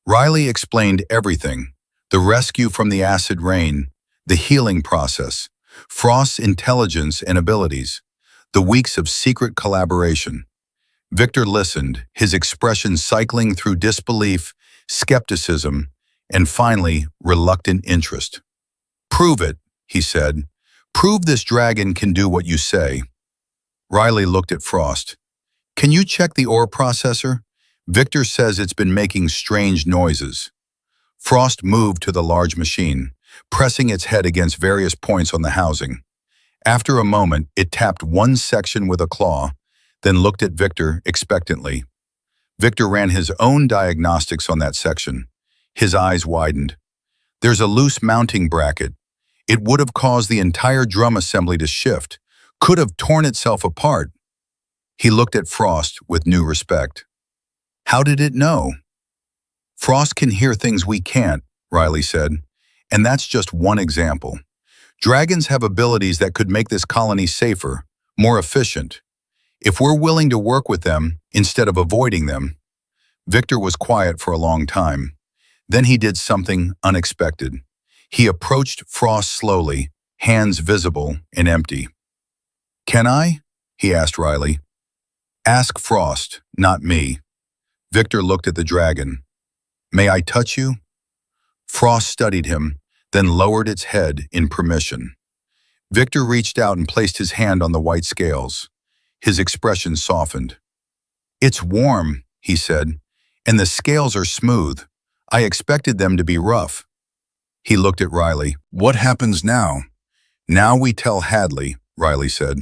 Riley explained everything. The rescue from the acid rain, the healing process, Frost's intelligence and abilities, the weeks of secret collaboration. Victor listened, his expression cycling through disbelief, skepticism, and finally, reluctant interest. Prove it, he said. Prove this dragon can do what you say. Riley looked at Frost. Can you check the ore processor? Victor says it's been making strange noises. Frost moved to the large machine, pressing its head against various points on the housing. After a moment, it tapped one section with a claw, then looked at Victor expectantly. Victor ran his own diagnostics on that section. His eyes widened. There's a loose mounting bracket. It would have caused the entire drum assembly to shift, could have torn itself apart. He looked at Frost with new respect. How did it know? Frost can hear things we can't, Riley said, and that's just one example. Dragons have abilities that could make this colony safer, more efficient. If we're willing to work with them instead of avoiding them. Victor was quiet for a long time. Then he did something unexpected. He approached Frost slowly, hands visible and empty. Can I? He asked Riley. Ask Frost, not me. Victor looked at the dragon. May I touch you? Frost studied him, then lowered its head in permission. Victor reached out and placed his hand on the white scales. His expression softened. It's warm, he said, and the scales are smooth. I expected them to be rough. He looked at Riley. What happens now? Now we tell Hadley, Riley said,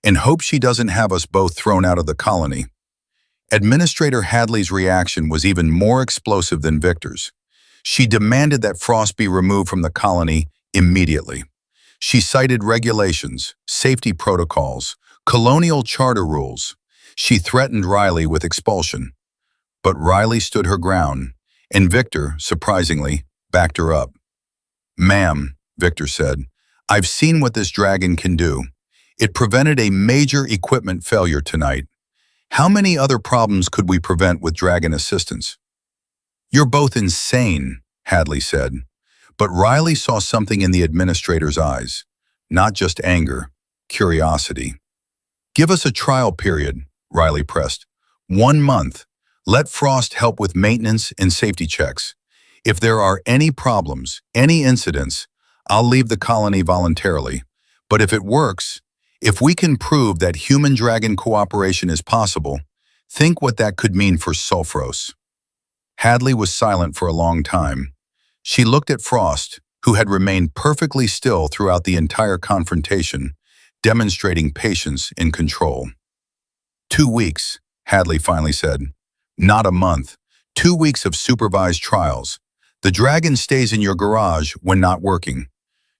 and hope she doesn't have us both thrown out of the colony. Administrator Hadley's reaction was even more explosive than Victor's. She demanded that Frost be removed from the colony immediately. She cited regulations, safety protocols, colonial charter rules. She threatened Riley with expulsion. But Riley stood her ground, and Victor, surprisingly, backed her up. Ma'am, Victor said, I've seen what this dragon can do. It prevented a major equipment failure tonight. How many other problems could we prevent with dragon assistance? You're both insane, Hadley said. But Riley saw something in the administrator's eyes. Not just anger, curiosity. Give us a trial period, Riley pressed. 1 month. Let Frost help with maintenance and safety checks. If there are any problems, any incidents, I'll leave the colony voluntarily. But if it works, if we can prove that human-dragon cooperation is possible, think what that could mean for Sulfros. Hadley was silent for a long time. She looked at Frost, who had remained perfectly still throughout the entire confrontation, demonstrating patience and control. 2 weeks, Hadley finally said. Not a month. 2 weeks of supervised trials. The dragon stays in your garage when not working.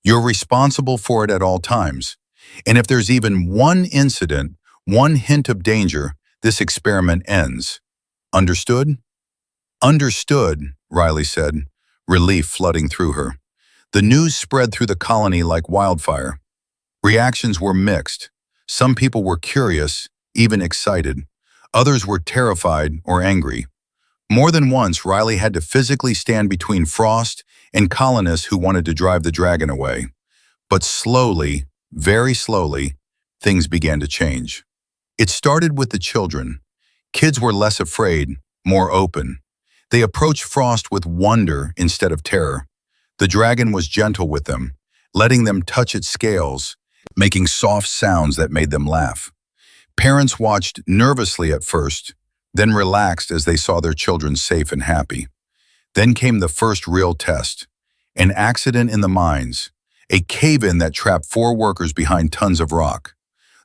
You're responsible for it at all times. And if there's even one incident, one hint of danger, this experiment ends. Understood? Understood, Riley said, relief flooding through her. The news spread through the colony like wildfire. Reactions were mixed. Some people were curious, even excited. Others were terrified or angry. More than once, Riley had to physically stand between Frost and colonists who wanted to drive the dragon away. But slowly, very slowly, things began to change. It started with the children. Kids were less afraid, more open. They approached Frost with wonder instead of terror. The dragon was gentle with them, letting them touch its scales, making soft sounds that made them laugh. Parents watched nervously at first, then relaxed as they saw their children safe and happy. Then came the first real test, an accident in the mines, a cave-in that trapped 4 workers behind tons of rock.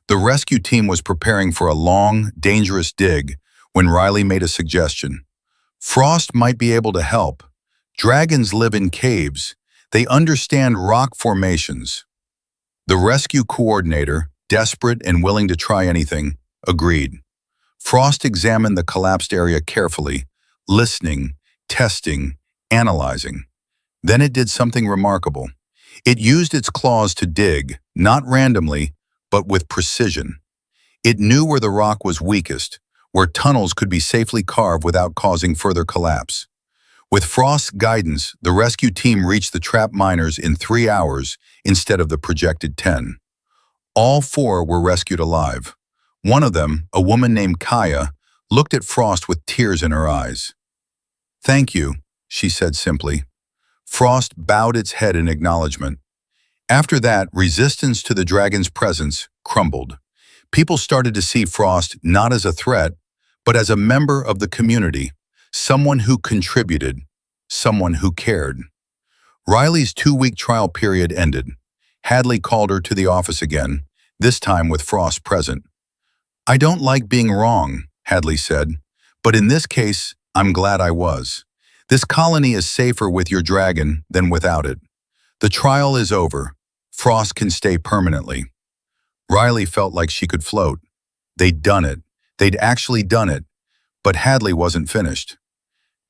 The rescue team was preparing for a long, dangerous dig when Riley made a suggestion. Frost might be able to help. Dragons live in caves. They understand rock formations. The rescue coordinator, desperate and willing to try anything, agreed. Frost examined the collapsed area carefully, listening, testing, analyzing. Then it did something remarkable. It used its claws to dig, not randomly, but with precision. It knew where the rock was weakest, where tunnels could be safely carved without causing further collapse. With Frost's guidance, the rescue team reached the trapped miners in 3 hours instead of the projected 10. All 4 were rescued alive. One of them, a woman named Kaya, looked at Frost with tears in her eyes. "Thank you," she said simply. Frost bowed its head in acknowledgement. After that, resistance to the dragon's presence crumbled. People started to see Frost not as a threat, but as a member of the community, someone who contributed, someone who cared. Riley's 2-week trial period ended. Hadley called her to the office again, this time with Frost present. "I don't like being wrong," Hadley said, "but in this case, I'm glad I was. This colony is safer with your dragon than without it. The trial is over. Frost can stay permanently." Riley felt like she could float. They'd done it. They'd actually done it. But Hadley wasn't finished.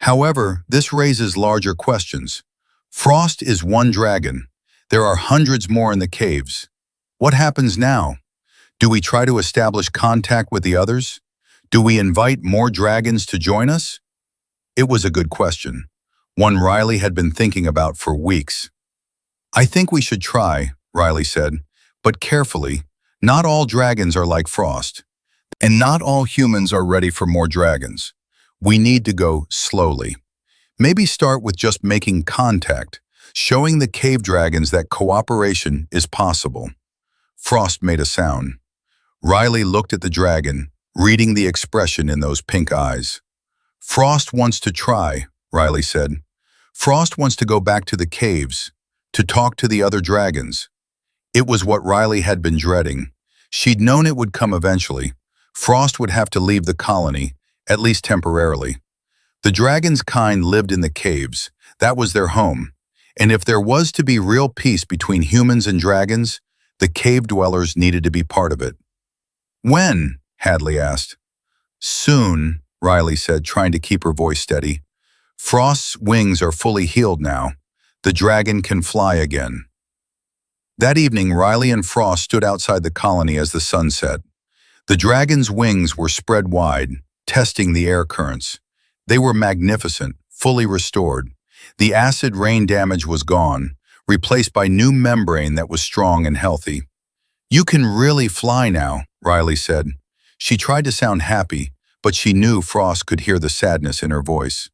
However, this raises larger questions. Frost is one dragon. There are hundreds more in the caves. What happens now? Do we try to establish contact with the others? Do we invite more dragons to join us? It was a good question, one Riley had been thinking about for weeks. "I think we should try," Riley said, "but carefully. Not all dragons are like Frost. And not all humans are ready for more dragons. We need to go slowly. Maybe start with just making contact, showing the cave dragons that cooperation is possible." Frost made a sound. Riley looked at the dragon, reading the expression in those pink eyes. "Frost wants to try," Riley said. "Frost wants to go back to the caves, to talk to the other dragons." It was what Riley had been dreading. She'd known it would come eventually. Frost would have to leave the colony, at least temporarily. The dragon's kind lived in the caves. That was their home. And if there was to be real peace between humans and dragons, the cave dwellers needed to be part of it. "When?" Hadley asked. "Soon," Riley said, trying to keep her voice steady. "Frost's wings are fully healed now. The dragon can fly again." That evening, Riley and Frost stood outside the colony as the sun set. The dragon's wings were spread wide, testing the air currents. They were magnificent, fully restored. The acid rain damage was gone, replaced by new membrane that was strong and healthy. "You can really fly now," Riley said. She tried to sound happy, but she knew Frost could hear the sadness in her voice.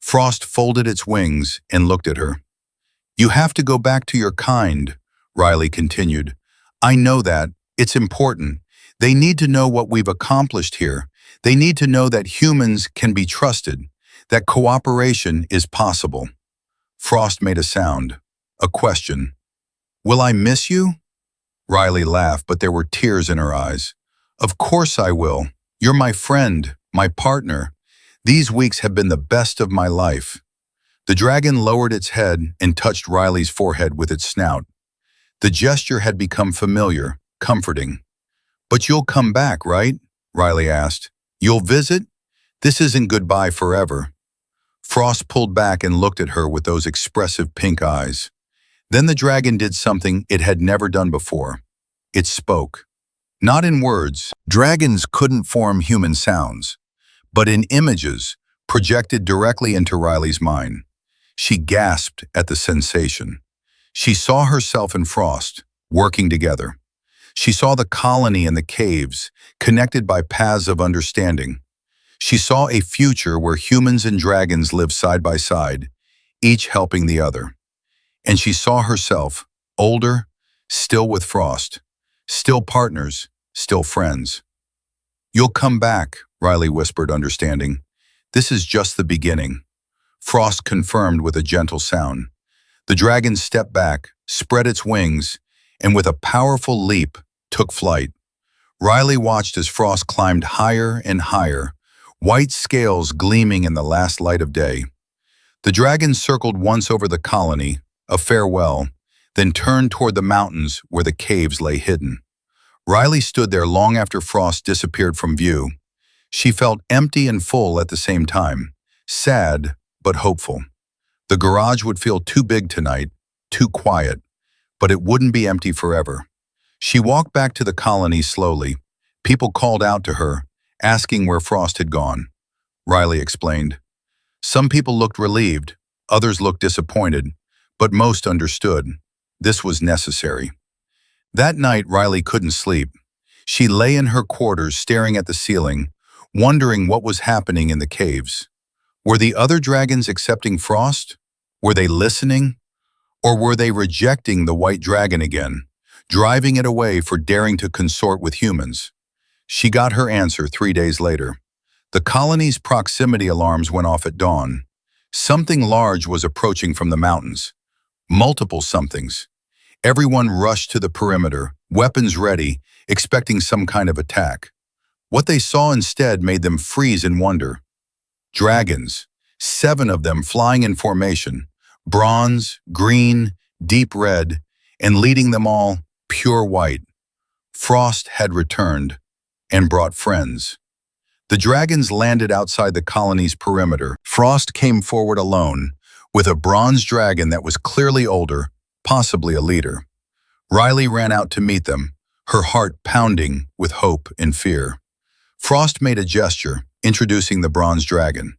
Frost folded its wings and looked at her. "You have to go back to your kind," Riley continued. "I know that. It's important. They need to know what we've accomplished here. They need to know that humans can be trusted, that cooperation is possible." Frost made a sound, a question. "Will I miss you?" Riley laughed, but there were tears in her eyes. "Of course I will. You're my friend, my partner. These weeks have been the best of my life." The dragon lowered its head and touched Riley's forehead with its snout. The gesture had become familiar, comforting. "But you'll come back, right?" Riley asked. "You'll visit? This isn't goodbye forever." Frost pulled back and looked at her with those expressive pink eyes. Then the dragon did something it had never done before. It spoke. Not in words. Dragons couldn't form human sounds, but in images projected directly into Riley's mind. She gasped at the sensation. She saw herself and Frost working together. She saw the colony and the caves, connected by paths of understanding. She saw a future where humans and dragons lived side by side, each helping the other. And she saw herself, older, still with Frost, still partners, still friends. "You'll come back," Riley whispered, understanding. "This is just the beginning." Frost confirmed with a gentle sound. The dragon stepped back, spread its wings, and with a powerful leap, took flight. Riley watched as Frost climbed higher and higher, white scales gleaming in the last light of day. The dragon circled once over the colony, a farewell, then turned toward the mountains where the caves lay hidden. Riley stood there long after Frost disappeared from view. She felt empty and full at the same time, sad but hopeful. The garage would feel too big tonight, too quiet, but it wouldn't be empty forever. She walked back to the colony slowly. People called out to her, asking where Frost had gone. Riley explained. Some people looked relieved, others looked disappointed, but most understood. This was necessary. That night, Riley couldn't sleep. She lay in her quarters staring at the ceiling, wondering what was happening in the caves. Were the other dragons accepting Frost? Were they listening? Or were they rejecting the white dragon again, driving it away for daring to consort with humans? She got her answer 3 days later. The colony's proximity alarms went off at dawn. Something large was approaching from the mountains. Multiple somethings. Everyone rushed to the perimeter, weapons ready, expecting some kind of attack. What they saw instead made them freeze in wonder. Dragons, 7 of them flying in formation, bronze, green, deep red, and leading them all, pure white. Frost had returned and brought friends. The dragons landed outside the colony's perimeter. Frost came forward alone, with a bronze dragon that was clearly older, possibly a leader. Riley ran out to meet them, her heart pounding with hope and fear. Frost made a gesture, introducing the bronze dragon.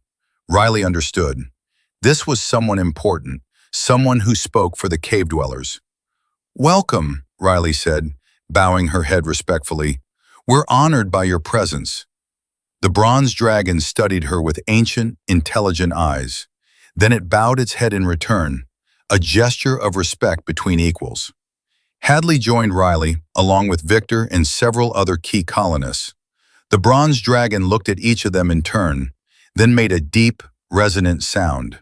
Riley understood. This was someone important, someone who spoke for the cave dwellers. "Welcome," Riley said, bowing her head respectfully. "We're honored by your presence." The bronze dragon studied her with ancient, intelligent eyes. Then it bowed its head in return, a gesture of respect between equals. Hadley joined Riley, along with Victor and several other key colonists. The bronze dragon looked at each of them in turn, then made a deep, resonant sound.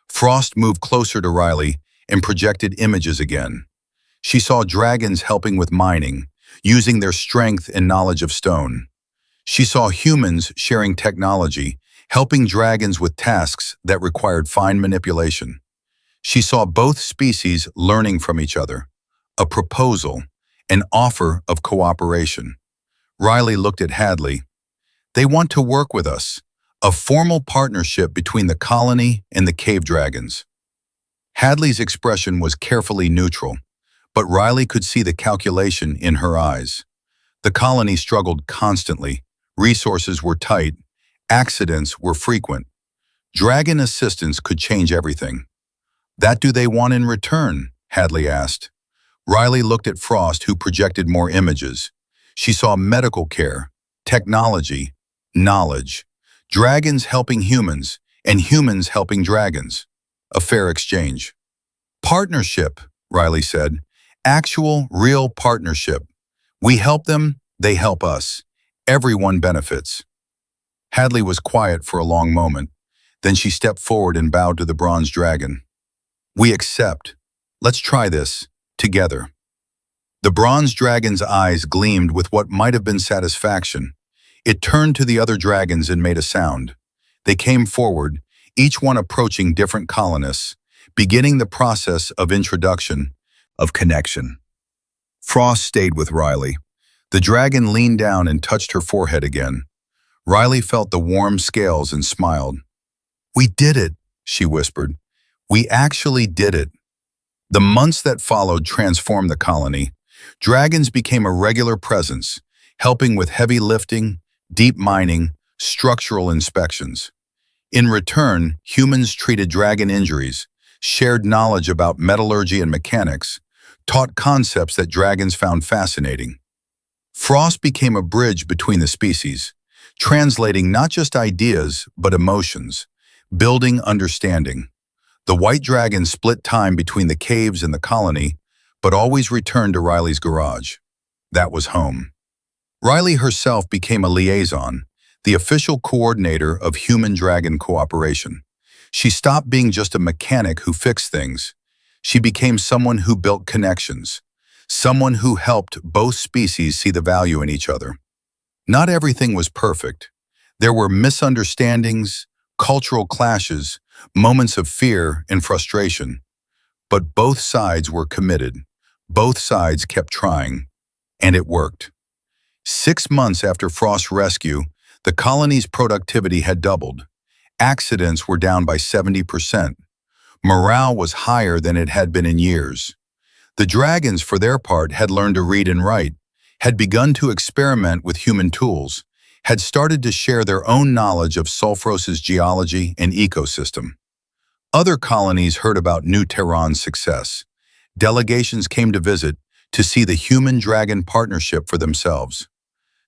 Frost moved closer to Riley and projected images again. She saw dragons helping with mining, using their strength and knowledge of stone. She saw humans sharing technology, helping dragons with tasks that required fine manipulation. She saw both species learning from each other, a proposal, an offer of cooperation. Riley looked at Hadley. "They want to work with us, a formal partnership between the colony and the cave dragons." Hadley's expression was carefully neutral, but Riley could see the calculation in her eyes. The colony struggled constantly. Resources were tight. Accidents were frequent. Dragon assistance could change everything. "That do they want in return?" Hadley asked. Riley looked at Frost, who projected more images. She saw medical care, technology, knowledge, dragons helping humans, and humans helping dragons. A fair exchange. "Partnership," Riley said. "Actual, real partnership. We help them, they help us. Everyone benefits." Hadley was quiet for a long moment. Then she stepped forward and bowed to the bronze dragon. "We accept. Let's try this, together." The bronze dragon's eyes gleamed with what might have been satisfaction. It turned to the other dragons and made a sound. They came forward, each one approaching different colonists, beginning the process of introduction, of connection. Frost stayed with Riley. The dragon leaned down and touched her forehead again. Riley felt the warm scales and smiled. "We did it," she whispered. "We actually did it." The months that followed transformed the colony. Dragons became a regular presence, helping with heavy lifting, deep mining, structural inspections. In return, humans treated dragon injuries, shared knowledge about metallurgy and mechanics, taught concepts that dragons found fascinating. Frost became a bridge between the species, translating not just ideas, but emotions, building understanding. The white dragon split time between the caves and the colony, but always returned to Riley's garage. That was home. Riley herself became a liaison, the official coordinator of human-dragon cooperation. She stopped being just a mechanic who fixed things. She became someone who built connections, someone who helped both species see the value in each other. Not everything was perfect. There were misunderstandings, cultural clashes, moments of fear and frustration. But both sides were committed. Both sides kept trying. And it worked. 6 months after Frost's rescue, the colony's productivity had doubled. Accidents were down by 70%. Morale was higher than it had been in years. The dragons, for their part, had learned to read and write, had begun to experiment with human tools, had started to share their own knowledge of Sulfuros's geology and ecosystem. Other colonies heard about New Terran's success. Delegations came to visit to see the human-dragon partnership for themselves.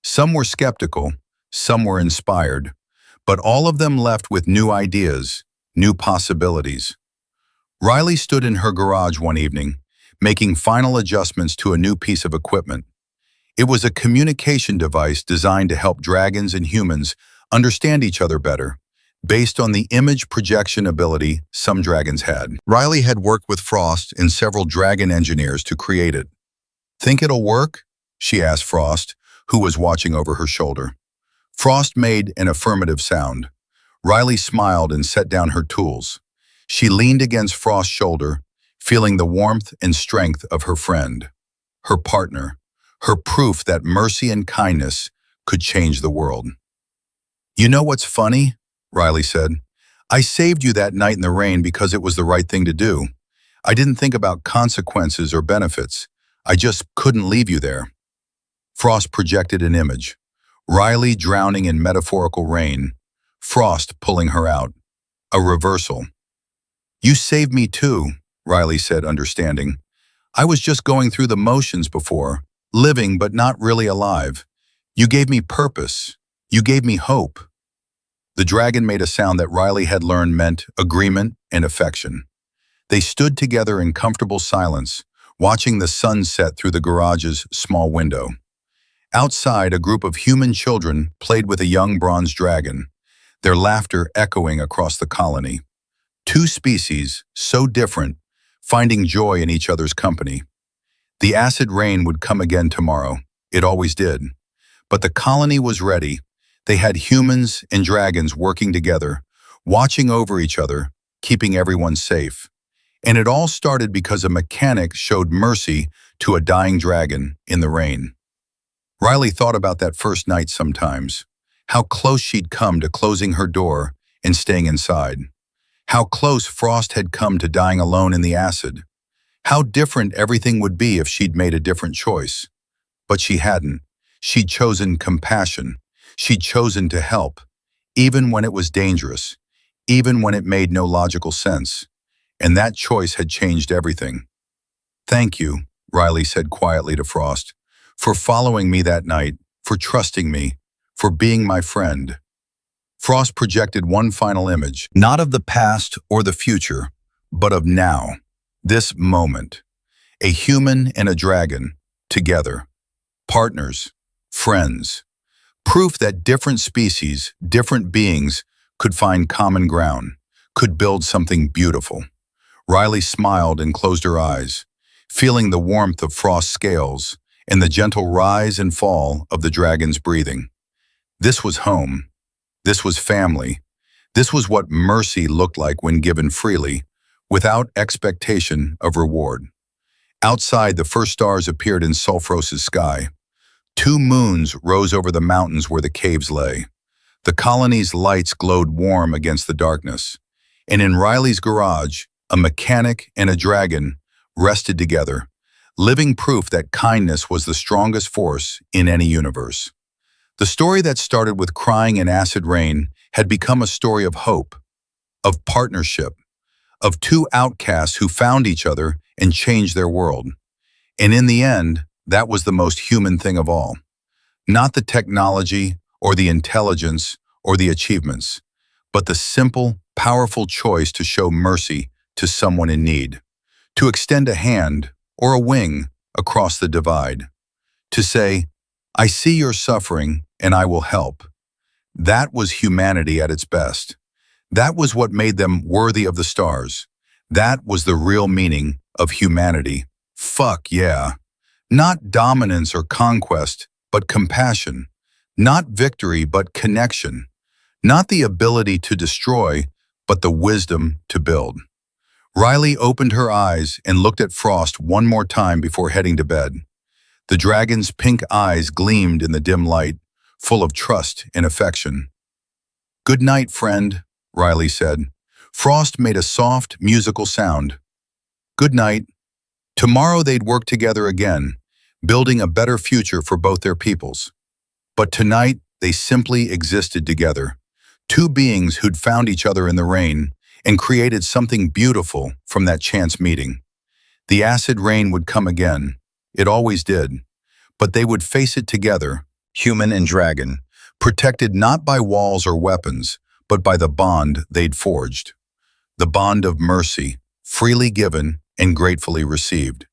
Some were skeptical, some were inspired, but all of them left with new ideas, new possibilities. Riley stood in her garage one evening, making final adjustments to a new piece of equipment. It was a communication device designed to help dragons and humans understand each other better, based on the image projection ability some dragons had. Riley had worked with Frost and several dragon engineers to create it. "Think it'll work?" she asked Frost, who was watching over her shoulder. Frost made an affirmative sound. Riley smiled and set down her tools. She leaned against Frost's shoulder, feeling the warmth and strength of her friend, her partner, her proof that mercy and kindness could change the world. "You know what's funny?" Riley said. "I saved you that night in the rain because it was the right thing to do. I didn't think about consequences or benefits. I just couldn't leave you there." Frost projected an image. Riley drowning in metaphorical rain. Frost pulling her out. A reversal. "You saved me too," Riley said, understanding. "I was just going through the motions before, living but not really alive. You gave me purpose. You gave me hope." The dragon made a sound that Riley had learned meant agreement and affection. They stood together in comfortable silence, watching the sun set through the garage's small window. Outside, a group of human children played with a young bronze dragon, their laughter echoing across the colony. Two species, so different, finding joy in each other's company. The acid rain would come again tomorrow. It always did. But the colony was ready. They had humans and dragons working together, watching over each other, keeping everyone safe. And it all started because a mechanic showed mercy to a dying dragon in the rain. Riley thought about that first night sometimes, how close she'd come to closing her door and staying inside, how close Frost had come to dying alone in the acid, how different everything would be if she'd made a different choice. But she hadn't. She'd chosen compassion. She'd chosen to help, even when it was dangerous, even when it made no logical sense. And that choice had changed everything. "Thank you," Riley said quietly to Frost, "for following me that night, for trusting me, for being my friend." Frost projected one final image, not of the past or the future, but of now, this moment. A human and a dragon, together, partners, friends. Proof that different species, different beings, could find common ground, could build something beautiful. Riley smiled and closed her eyes, feeling the warmth of Frost's scales and the gentle rise and fall of the dragon's breathing. This was home. This was family. This was what mercy looked like when given freely, without expectation of reward. Outside, the first stars appeared in Sulfuros's sky. 2 moons rose over the mountains where the caves lay. The colony's lights glowed warm against the darkness. And in Riley's garage, a mechanic and a dragon rested together, living proof that kindness was the strongest force in any universe. The story that started with crying and acid rain had become a story of hope, of partnership, of 2 outcasts who found each other and changed their world. And in the end, that was the most human thing of all. Not the technology or the intelligence or the achievements, but the simple, powerful choice to show mercy to someone in need, to extend a hand or a wing across the divide, to say, "I see your suffering and I will help." That was humanity at its best. That was what made them worthy of the stars. That was the real meaning of humanity. Fuck yeah. Not dominance or conquest, but compassion. Not victory, but connection. Not the ability to destroy, but the wisdom to build. Riley opened her eyes and looked at Frost one more time before heading to bed. The dragon's pink eyes gleamed in the dim light, full of trust and affection. "Good night, friend," Riley said. Frost made a soft, musical sound. Good night. Tomorrow they'd work together again, building a better future for both their peoples. But tonight, they simply existed together. Two beings who'd found each other in the rain and created something beautiful from that chance meeting. The acid rain would come again. It always did. But they would face it together, human and dragon, protected not by walls or weapons, but by the bond they'd forged. The bond of mercy, freely given and gratefully received.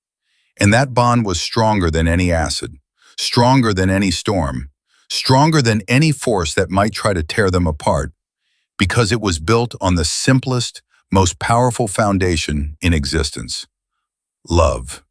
And that bond was stronger than any acid, stronger than any storm, stronger than any force that might try to tear them apart, because it was built on the simplest, most powerful foundation in existence: love.